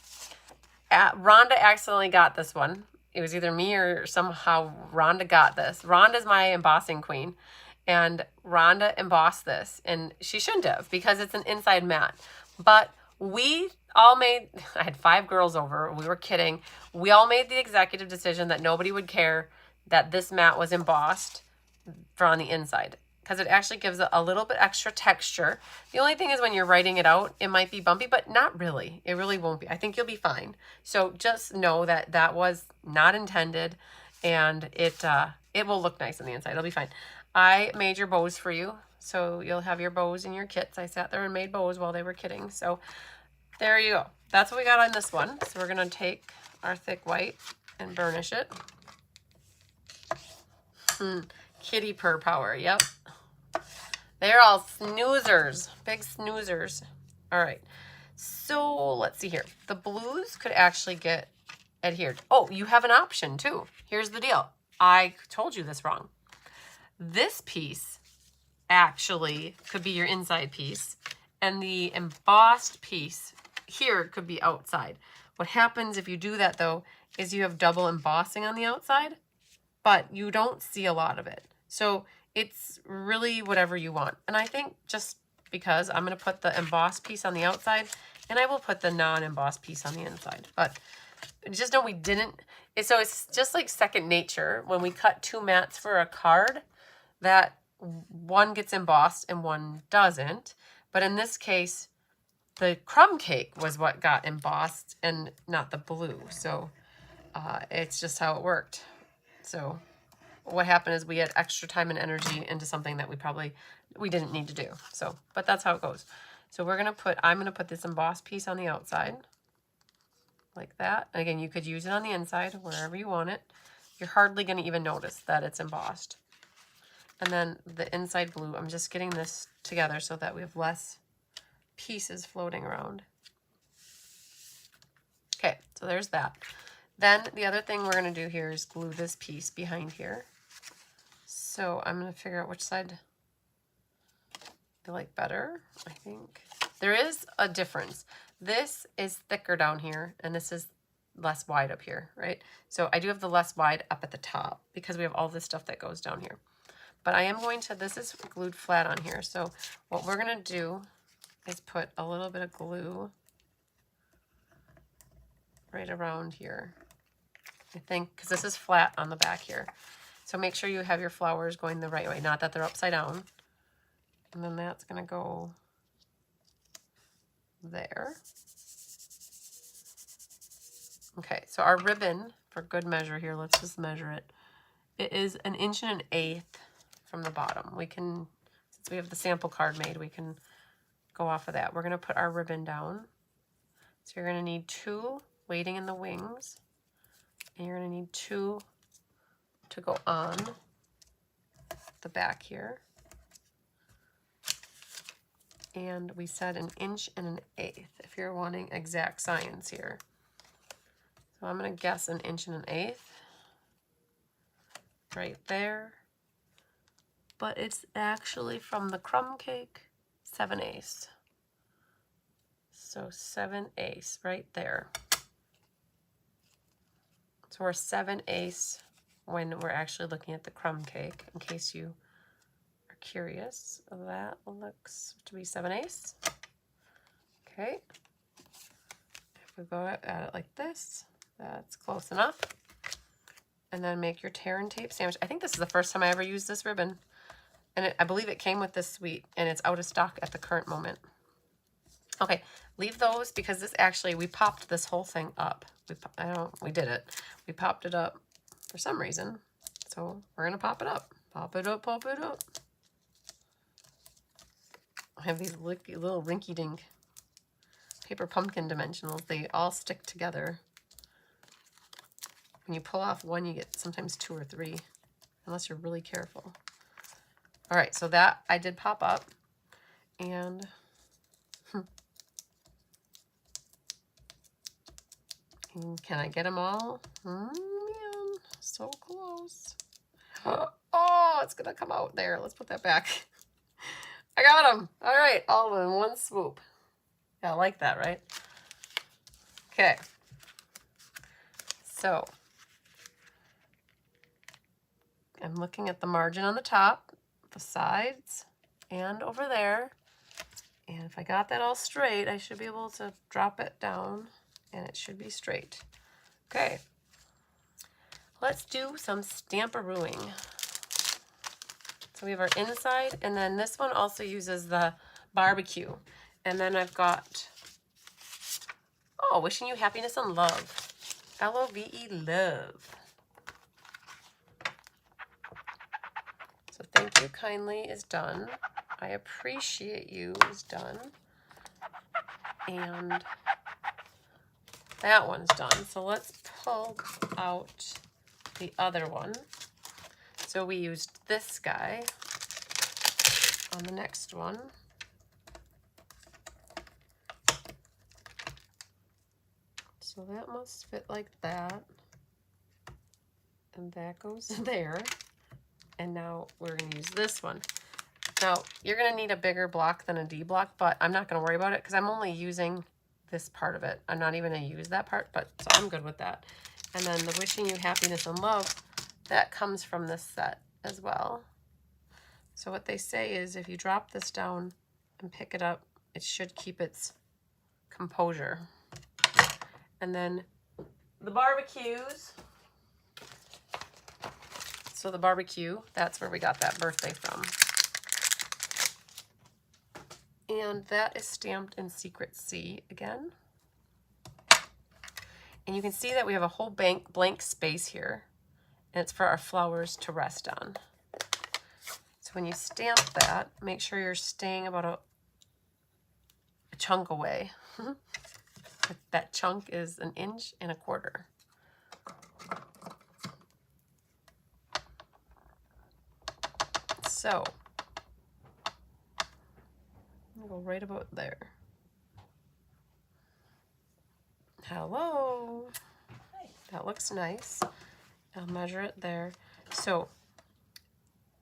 Rhonda accidentally got this one. It was either me or somehow Rhonda got this. Rhonda's my embossing queen, and Rhonda embossed this, and she shouldn't have because it's an inside mat. But we all made, I had 5 girls over, we were kidding. We all made the executive decision that nobody would care that this mat was embossed for on the inside, because it actually gives a little bit extra texture. The only thing is when you're writing it out, it might be bumpy, but not really. It really won't be. I think you'll be fine. So just know that that was not intended, and it will look nice on the inside. It'll be fine. I made your bows for you, so you'll have your bows in your kits. I sat there and made bows while they were kidding. So there you go. That's what we got on this one. So we're going to take our thick white and burnish it. Kitty purr power. Yep. They're all snoozers. Big snoozers. All right. So let's see here. The blues could actually get adhered. Oh, you have an option too. Here's the deal. I told you this wrong. This piece actually could be your inside piece, and the embossed piece here could be outside. What happens if you do that though is you have double embossing on the outside, but you don't see a lot of it. So it's really whatever you want. And I think just because I'm going to put the embossed piece on the outside, and I will put the non-embossed piece on the inside. But just know we didn't. So it's just like second nature when we cut 2 mats for a card, that one gets embossed and one doesn't. But in this case, the crumb cake was what got embossed and not the blue. So it's just how it worked. So what happened is we had extra time and energy into something that we didn't need to do. So, but that's how it goes. So I'm going to put this embossed piece on the outside like that. And again, you could use it on the inside wherever you want it. You're hardly going to even notice that it's embossed. And then the inside blue, I'm just getting this together so that we have less pieces floating around. Okay, so there's that. Then the other thing we're going to do here is glue this piece behind here. So I'm going to figure out which side I like better, I think. There is a difference. This is thicker down here, and this is less wide up here, right? So I do have the less wide up at the top because we have all this stuff that goes down here. But I am going to, this is glued flat on here. So what we're going to do is put a little bit of glue right around here, I think, because this is flat on the back here. So make sure you have your flowers going the right way, not that they're upside down. And then that's going to go there. Okay, so our ribbon, for good measure here, let's just measure it. It is 1 1/8 inches from the bottom. We can, since we have the sample card made, we can go off of that. We're going to put our ribbon down. So you're going to need 2 waiting in the wings, and you're going to need 2 to go on the back here. And we said 1 1/8 inches if you're wanting exact science here. So I'm going to guess 1 1/8 inches right there. But it's actually from the crumb cake, 7/8. So 7/8 right there. So we're 7/8 when we're actually looking at the crumb cake, in case you are curious, that looks to be 7/8. Okay. If we go at it like this, that's close enough. And then make your tear and tape sandwich. I think this is the first time I ever used this ribbon. And I believe it came with this suite, and it's out of stock at the current moment. Okay, leave those because this actually, we popped this whole thing up. We did it. We popped it up for some reason. So we're gonna pop it up. Pop it up, pop it up. I have these little rinky-dink paper pumpkin dimensionals. They all stick together. When you pull off one, you get sometimes 2 or 3, unless you're really careful. All right, so that I did pop up, and can I get them all? Man, so close. Oh, it's gonna come out there. Let's put that back. I got them. All right, all in one swoop. Yeah, I like that, right? Okay. So I'm looking at the margin on the top, the sides, and over there. And if I got that all straight, I should be able to drop it down, and it should be straight. Okay. Let's do some stamperooing. So we have our inside, and then this one also uses the barbecue. And then I've got, oh, wishing you happiness and love. L-O-V-E, love. So thank you kindly is done. I appreciate you is done. And that one's done. So let's pull out the other one. So we used this guy on the next one. So that must fit like that. And that goes there. And now we're going to use this one. Now, you're going to need a bigger block than a D block, but I'm not going to worry about it because I'm only using this part of it. I'm not even going to use that part, but so I'm good with that. And then the wishing you happiness and love, that comes from this set as well. So what they say is if you drop this down and pick it up, it should keep its composure. And then the barbecues. So the barbecue, that's where we got that birthday from. And that is stamped in Secret C again. And you can see that we have a whole blank space here. And it's for our flowers to rest on. So when you stamp that, make sure you're staying about a chunk away. That chunk is 1 1/4 inches. So, I'll go right about there. Hello. Hi. That looks nice. I'll measure it there. So,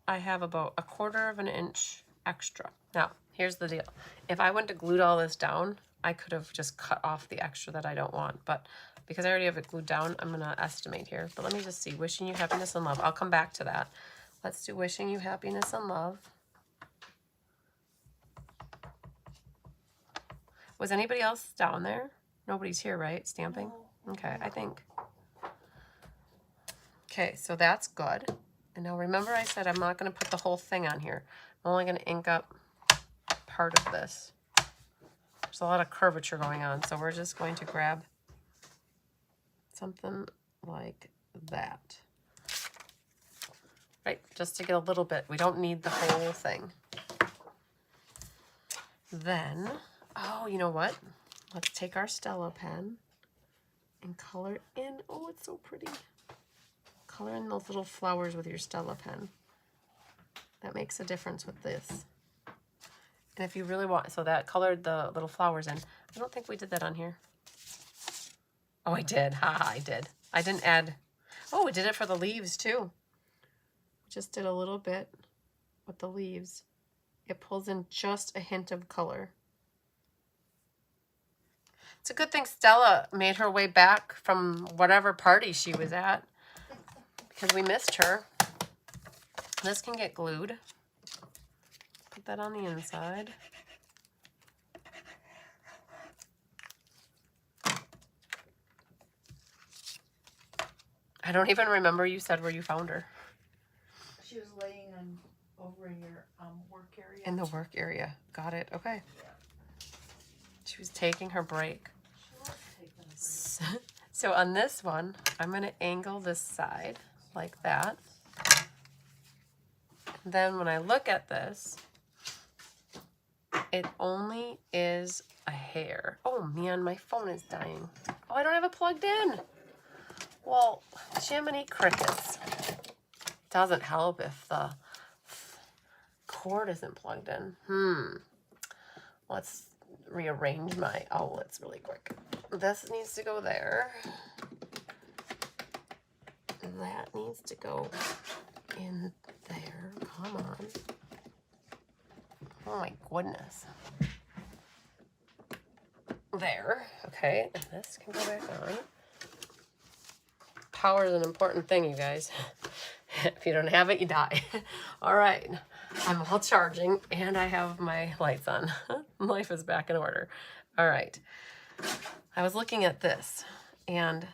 I have about 1/4 inch extra. Now, here's the deal. If I went to glue all this down, I could have just cut off the extra that I don't want. But because I already have it glued down, I'm going to estimate here. But let me just see. Wishing you happiness and love. I'll come back to that. Let's do wishing you happiness and love. Was anybody else down there? Nobody's here, right? Stamping? No. Okay, I think. Okay, so that's good. And now remember I said I'm not going to put the whole thing on here. I'm only going to ink up part of this. There's a lot of curvature going on, so we're just going to grab something like that. Right, just to get a little bit. We don't need the whole thing. Then, oh, you know what? Let's take our Stella pen and color in. Oh, it's so pretty. Color in those little flowers with your Stella pen. That makes a difference with this. And if you really want, so that colored the little flowers in. I don't think we did that on here. Oh, I did. Haha, I did. I didn't add. Oh, we did it for the leaves too. Just did a little bit with the leaves. It pulls in just a hint of color. It's a good thing Stella made her way back from whatever party she was at because we missed her. This can get glued. Put that on the inside. I don't even remember you said where you found her. She was laying over in your work area. In the work area. Got it. Okay. She was taking her break. She was taking a break. So on this one, I'm going to angle this side like that. Then when I look at this, it only is a hair. Oh man, my phone is dying. Oh, I don't have it plugged in. Well, Jiminy Crickets. Doesn't help if the cord isn't plugged in. Let's rearrange my, oh, it's really quick. This needs to go there. That needs to go in there. Come on. Oh my goodness. There. Okay. And this can go back on. Power is an important thing, you guys. If you don't have it, you die. All right. I'm all charging and I have my lights on. Life is back in order. All right. I was looking at this and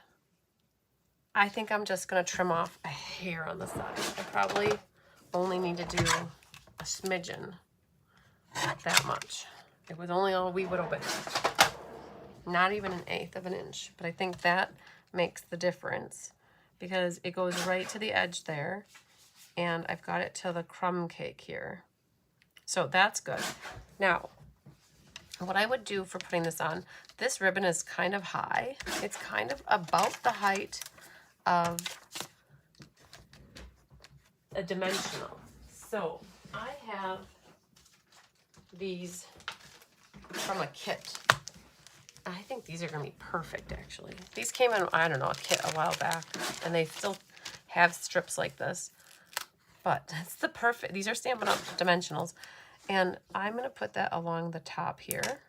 I think I'm just going to trim off a hair on the side. I probably only need to do a smidgen. That much. It was only a wee little bit. Not even 1/8 of an inch. But I think that makes the difference because it goes right to the edge there. And I've got it to the crumb cake here. So that's good. Now, what I would do for putting this on, this ribbon is kind of high. It's kind of about the height of a dimensional. So I have these from a kit. I think these are going to be perfect, actually. These came in, I don't know, a kit a while back, and they still have strips like this. But it's the perfect, these are Stampin' Up! Dimensionals. And I'm going to put that along the top here.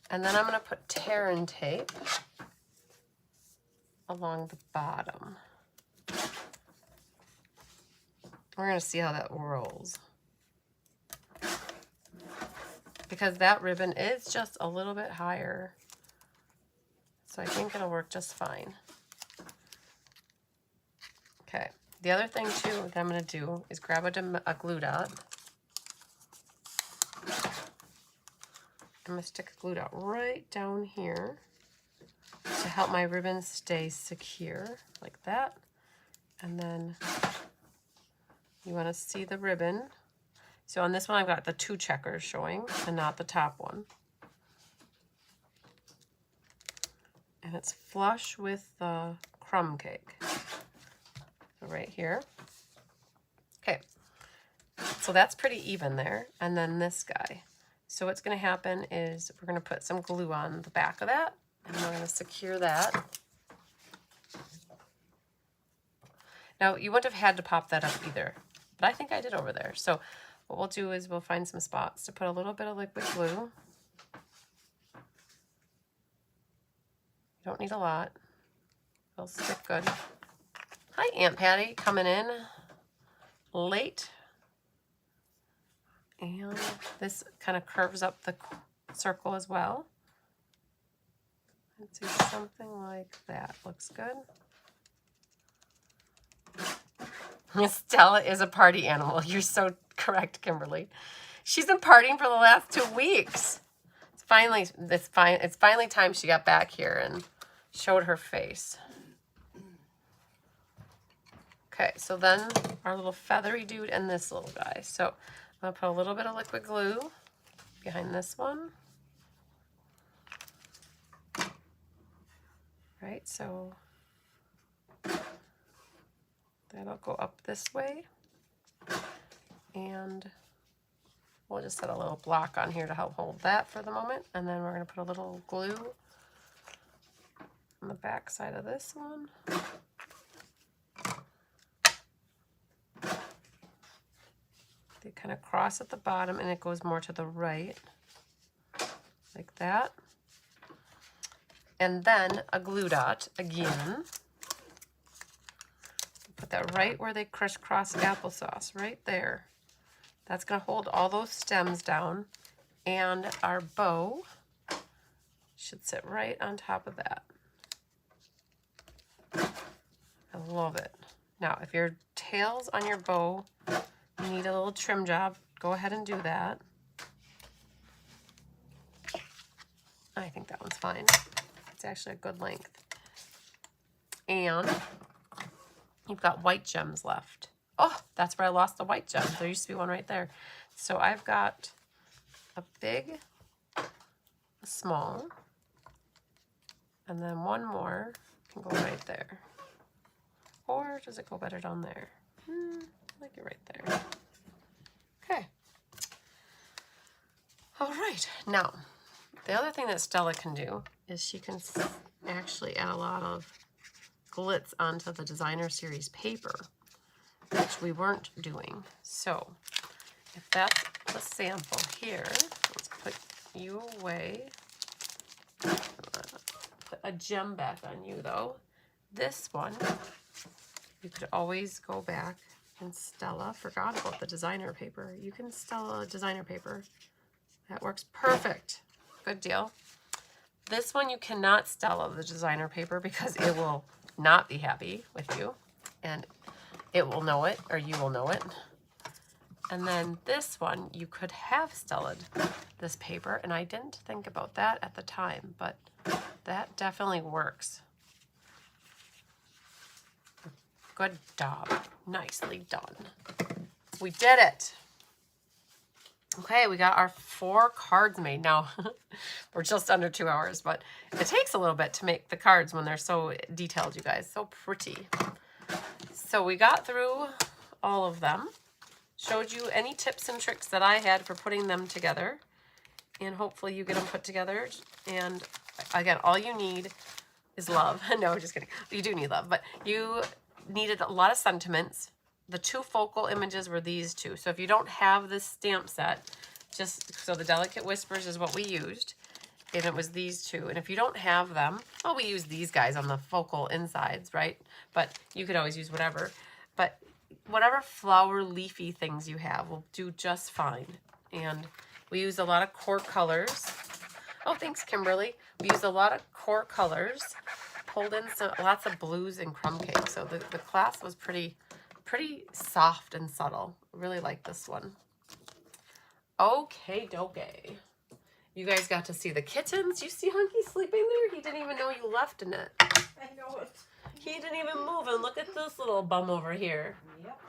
And then I'm going to put tear and tape along the bottom. We're going to see how that rolls. Because that ribbon is just a little bit higher. So I think it'll work just fine. Okay. The other thing too that I'm going to do is grab a glue dot. I'm going to stick a glue dot right down here to help my ribbon stay secure like that. And then you want to see the ribbon. So on this one, I've got the 2 checkers showing and not the top one. And it's flush with the crumb cake. So right here. Okay. So that's pretty even there. And then this guy. So what's going to happen is we're going to put some glue on the back of that. And we're going to secure that. Now, you wouldn't have had to pop that up either. But I think I did over there. So what we'll do is we'll find some spots to put a little bit of liquid glue. You don't need a lot. It'll stick good. Hi, Aunt Patty, coming in late. And this kind of curves up the circle as well. Let's do something like that. Looks good. Stella is a party animal. You're so correct, Kimberly. She's been partying for the last 2 weeks. It's finally time she got back here and showed her face. Okay, so then our little feathery dude and this little guy. So I'm gonna put a little bit of liquid glue behind this one. Right, so that'll go up this way. And we'll just set a little block on here to help hold that for the moment. And then we're going to put a little glue on the back side of this one. They kind of cross at the bottom and it goes more to the right. Like that. And then a glue dot again. Put that right where they crisscross applesauce, right there. That's going to hold all those stems down, and our bow should sit right on top of that. I love it. Now, if your tails on your bow need a little trim job, go ahead and do that. I think that one's fine. It's actually a good length. And you've got white gems left. Oh, that's where I lost the white gem. There used to be one right there. So I've got a big, a small, and then one more can go right there. Or does it go better down there? I like it right there. Okay. All right. Now, the other thing that Stella can do is she can actually add a lot of glitz onto the designer series paper, which we weren't doing. So if that's the sample here, let's put you away. Put a gem back on you though. This one, you could always go back and Stella forgot about the designer paper. You can Stella designer paper. That works perfect. Good deal. This one you cannot Stella the designer paper because it will not be happy with you, and it will know it, or you will know it. And then this one you could have Stellaed this paper, and I didn't think about that at the time, but that definitely works. Good job. Nicely done. We did it. Okay, we got our 4 cards made. Now, we're just under 2 hours, but it takes a little bit to make the cards when they're so detailed, you guys. So pretty. So we got through all of them. Showed you any tips and tricks that I had for putting them together. And hopefully you get them put together. And again, all you need is love. No, just kidding. You do need love, but you needed a lot of sentiments. The 2 focal images were these 2. So if you don't have this stamp set, so the Delicate Whispers is what we used. And it was these 2. And if you don't have them, well, we use these guys on the focal insides, right? But you could always use whatever. But whatever flower leafy things you have will do just fine. And we used a lot of core colors. Oh, thanks, Kimberly. We used a lot of core colors. Pulled in lots of blues and crumb cake. So the class was pretty soft and subtle. Really like this one. Okay, dokie. You guys got to see the kittens. You see Hunky sleeping there? He didn't even know you left in it. I know it. He didn't even move. And look at this little bum over here. Yep.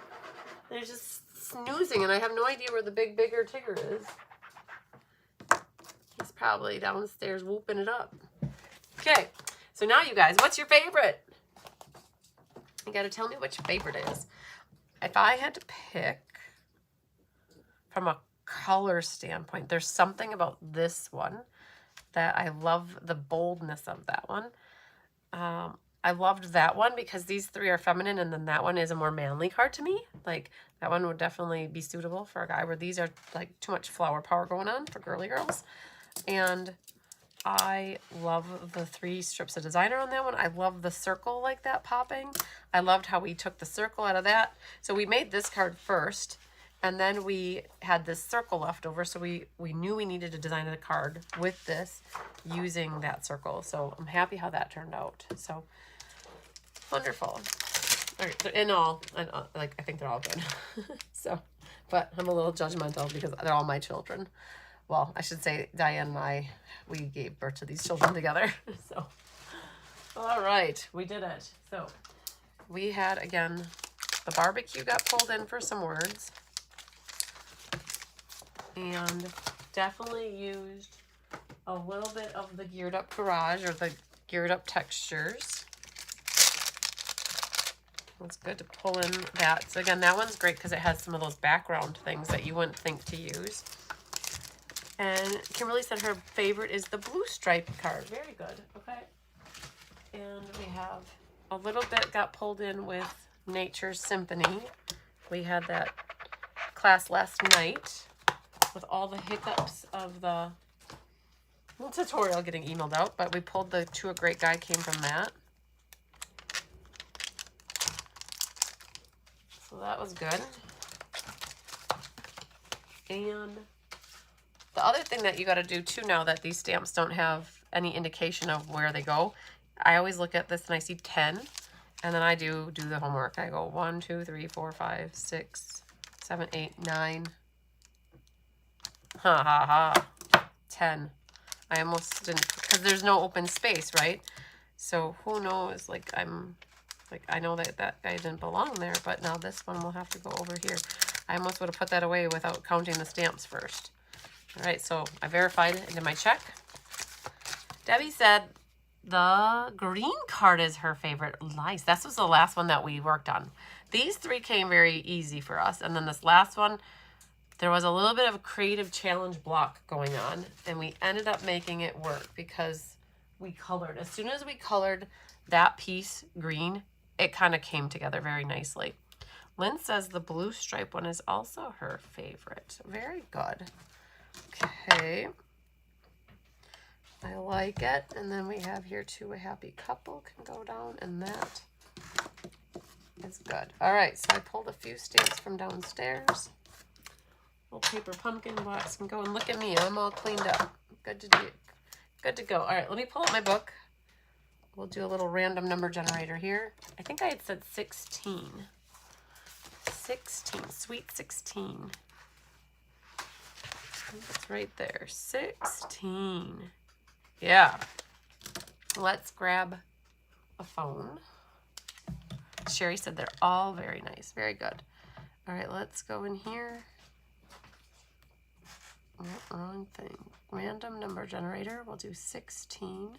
They're just snoozing, and I have no idea where the bigger Tigger is. He's probably downstairs whooping it up. Okay, so now you guys, what's your favorite? You got to tell me what your favorite is. If I had to pick from a color standpoint, there's something about this one that I love the boldness of that one. I loved that one because these 3 are feminine, and then that one is a more manly card to me. Like, that one would definitely be suitable for a guy, where these are like too much flower power going on for girly girls. And I love the 3 strips of designer on that one. I love the circle like that popping. I loved how we took the circle out of that. So we made this card first, and then we had this circle left over. So we knew we needed to design a card with this using that circle. So I'm happy how that turned out. So wonderful. All right, in all, like, I think they're all good. So, but I'm a little judgmental because they're all my children. Well, I should say Diane and I, we gave birth to these children together. So, all right, we did it. So we had, again, the barbecue got pulled in for some words. And definitely used a little bit of the geared up garage, or the geared up textures. It's good to pull in that. So again, that one's great because it has some of those background things that you wouldn't think to use. And Kimberly said her favorite is the blue striped card. Very good. Okay. And we have a little bit got pulled in with Nature's Symphony. We had that class last night with all the hiccups of the tutorial getting emailed out, but we pulled the To a Great Guy came from that. So that was good. And the other thing that you got to do too, now that these stamps don't have any indication of where they go, I always look at this and I see 10, and then I do the homework. I go 1, 2, 3, 4, 5, 6, 7, 8, 9. Ha ha ha. 10. I almost didn't, because there's no open space, right? So who knows? Like, I know that guy didn't belong there, but now this one will have to go over here. I almost would have put that away without counting the stamps first. All right, so I verified it into my check. Debbie said the green card is her favorite. Nice. This was the last one that we worked on. These 3 came very easy for us. And then this last one, there was a little bit of a creative challenge block going on. And we ended up making it work because we colored. As soon as we colored that piece green, it kind of came together very nicely. Lynn says the blue stripe one is also her favorite. Very good. Okay. I like it. And then we have here too, a happy couple can go down, and that is good. All right, so I pulled a few stamps from downstairs. Little paper pumpkin box can go, and look at me, I'm all cleaned up. Good to go. All right, let me pull up my book. We'll do a little random number generator here. I think I had said 16. 16, sweet 16. It's right there, 16. Yeah. Let's grab a phone. Sherry said they're all very nice. Very good. All right, let's go in here. Oh, wrong thing. Random number generator. We'll do 16.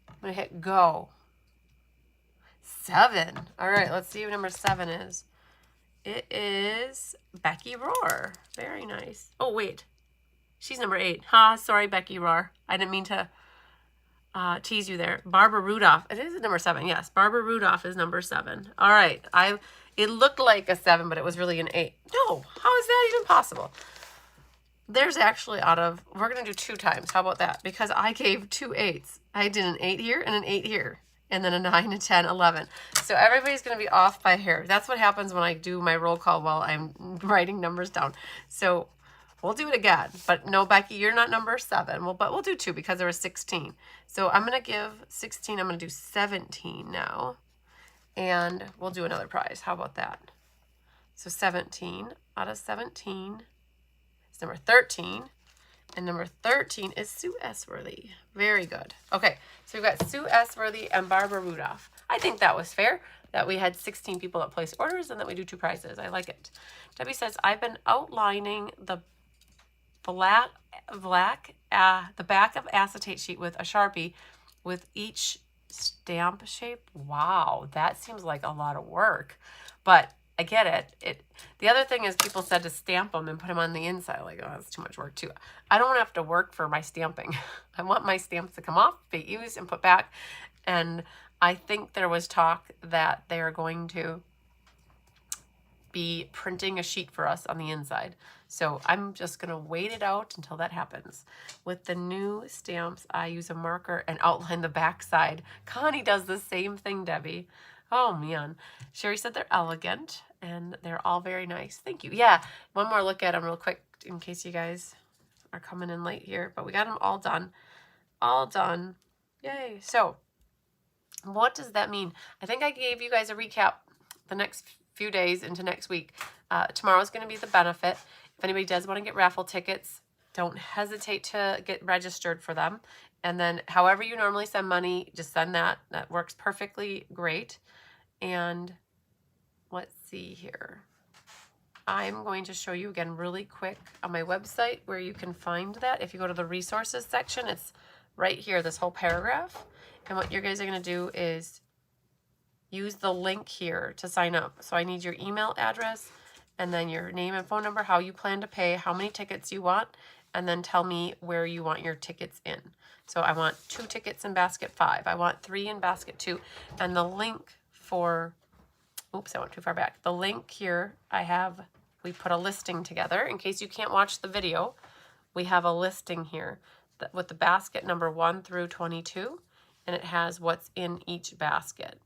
I'm going to hit go. 7. All right, let's see what number 7 is. It is Becky Rohr. Very nice. Oh, wait. She's number 8. Sorry, Becky Rohr. I didn't mean to tease you there. Barbara Rudolph. It is number 7. Yes, Barbara Rudolph is number 7. All right. It looked like a 7, but it was really an 8. No, how is that even possible? There's actually we're going to do 2 times. How about that? Because I gave 2 8s. I did an 8 here and an 8 here. And then a 9, a 10, 11. So everybody's going to be off by a hair. That's what happens when I do my roll call while I'm writing numbers down. So we'll do it again. But no, Becky, you're not number 7. But we'll do 2 because there was 16. So I'm going to give 16. I'm going to do 17 now. And we'll do another prize. How about that? So 17 out of 17 is number 13. And number 13 is Sue Esworthy. Very good. Okay, so we've got Sue Esworthy and Barbara Rudolph. I think that was fair that we had 16 people that placed orders and that we do 2 prizes. I like it. Debbie says, I've been outlining the back of acetate sheet with a Sharpie with each stamp shape. Wow, that seems like a lot of work. But I get it. The other thing is people said to stamp them and put them on the inside. Like, oh, that's too much work too. I don't have to work for my stamping. I want my stamps to come off, be used, and put back. And I think there was talk that they are going to be printing a sheet for us on the inside. So I'm just going to wait it out until that happens. With the new stamps, I use a marker and outline the back side. Connie does the same thing, Debbie. Oh, man. Sherry said they're elegant, and they're all very nice. Thank you. Yeah, one more look at them real quick in case you guys are coming in late here. But we got them all done. All done. Yay. So what does that mean? I think I gave you guys a recap the next few days into next week. Tomorrow's going to be the benefit. If anybody does want to get raffle tickets, don't hesitate to get registered for them. And then however you normally send money, just send that. That works perfectly great. And let's see here. I'm going to show you again really quick on my website where you can find that. If you go to the resources section, it's right here, this whole paragraph. And what you guys are going to do is use the link here to sign up. So I need your email address and then your name and phone number, how you plan to pay, how many tickets you want, and then tell me where you want your tickets in. So I want 2 tickets in basket 5. I want 3 in basket 2. And the link for, oops, I went too far back. The link here, we put a listing together. In case you can't watch the video, we have a listing here with the basket number 1 through 22, and it has what's in each basket.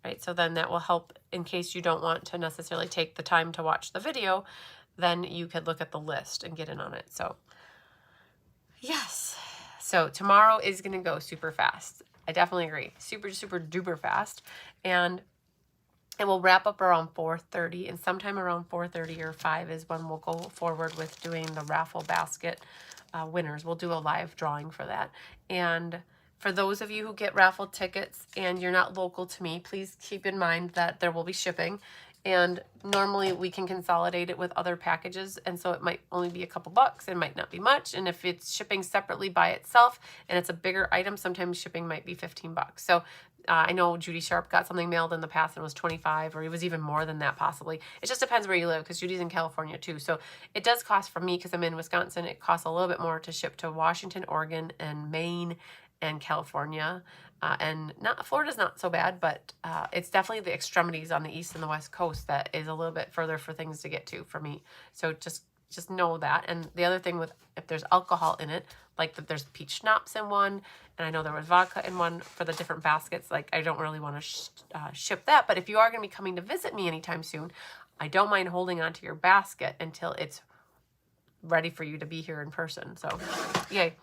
Right, so then that will help in case you don't want to necessarily take the time to watch the video. then you could look at the list and get in on it. So yes. So tomorrow is going to go super fast. I definitely agree. Super, super duper fast. And it will wrap up around 4:30, and sometime around 4:30 or 5 is when we'll go forward with doing the raffle basket winners. We'll do a live drawing for that. And for those of you who get raffle tickets and you're not local to me, please keep in mind that there will be shipping. And normally we can consolidate it with other packages, and so it might only be a couple bucks. It might not be much. And if it's shipping separately by itself and it's a bigger item, sometimes shipping might be 15 bucks. So I know Judy Sharp got something mailed in the past and it was 25, or it was even more than that possibly. It just depends where you live, because Judy's in California too. So it does cost for me, because I'm in Wisconsin, it costs a little bit more to ship to Washington, Oregon, and Maine, and California. And Florida's not so bad, but it's definitely the extremities on the east and the west coast that is a little bit further for things to get to for me. So just know that. And the other thing with, if there's alcohol in it, like that there's peach schnapps in one, and I know there was vodka in one for the different baskets, like I don't really want to ship that. But if you are going to be coming to visit me anytime soon, I don't mind holding on to your basket until it's ready for you to be here in person. So yay.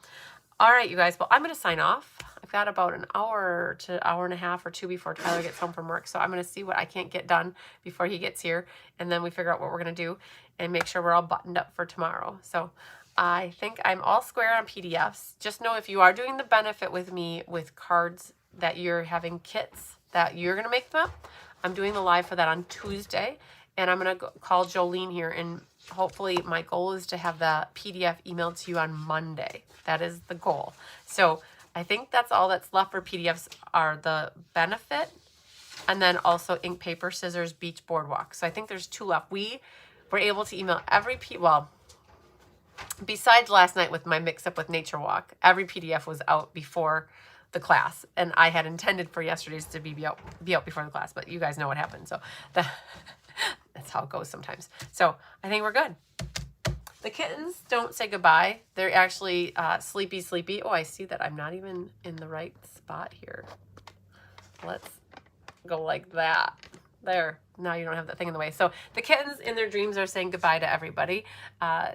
All right, you guys. Well, I'm going to sign off. I've got about an hour to hour and a half or two before Tyler gets home from work. So I'm going to see what I can't get done before he gets here. And then we figure out what we're going to do and make sure we're all buttoned up for tomorrow. So I think I'm all square on PDFs. Just know if you are doing the benefit with me with cards that you're having kits that you're going to make them up, I'm doing the live for that on Tuesday. And I'm going to call Jolene here, and hopefully my goal is to have the PDF emailed to you on Monday. That is the goal. So I think that's all that's left for PDFs are the benefit, and then also ink, paper, scissors, beach, boardwalk. So I think there's 2 left. We were able to email every well, besides last night with my mix-up with Nature Walk, every PDF was out before the class, and I had intended for yesterday's to be out before the class, but you guys know what happened. So that's how it goes sometimes. So I think we're good. The kittens don't say goodbye. They're actually sleepy. Oh, I see that I'm not even in the right spot here. Let's go like that. There. Now you don't have that thing in the way. So the kittens in their dreams are saying goodbye to everybody.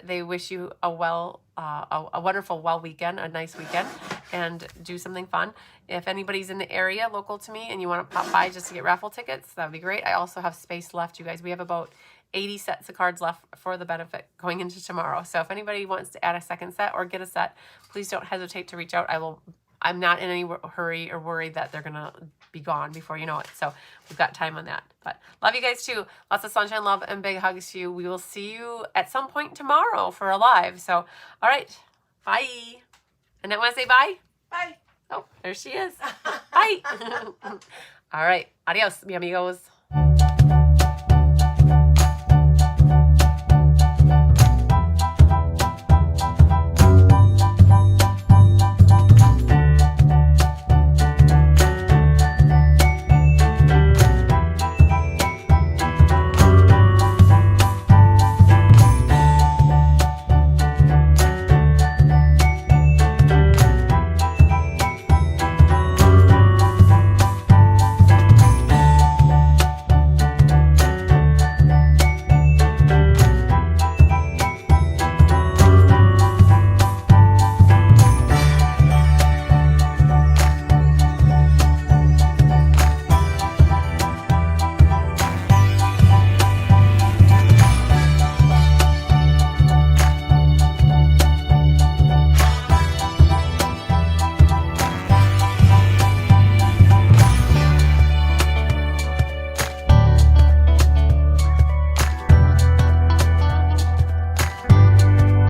They wish you a wonderful, well weekend, a nice weekend, and do something fun. If anybody's in the area local to me and you want to pop by just to get raffle tickets, that would be great. I also have space left, you guys. We have about 80 sets of cards left for the benefit going into tomorrow. So if anybody wants to add a second set or get a set, please don't hesitate to reach out. I'm not in any hurry or worry that they're going to be gone before you know it. So we've got time on that. But love you guys too. Lots of sunshine, love, and big hugs to you. We will see you at some point tomorrow for a live. So, all right. Bye. And I want to say bye. Bye. Oh, there she is. Bye. All right. Adios, mi amigos.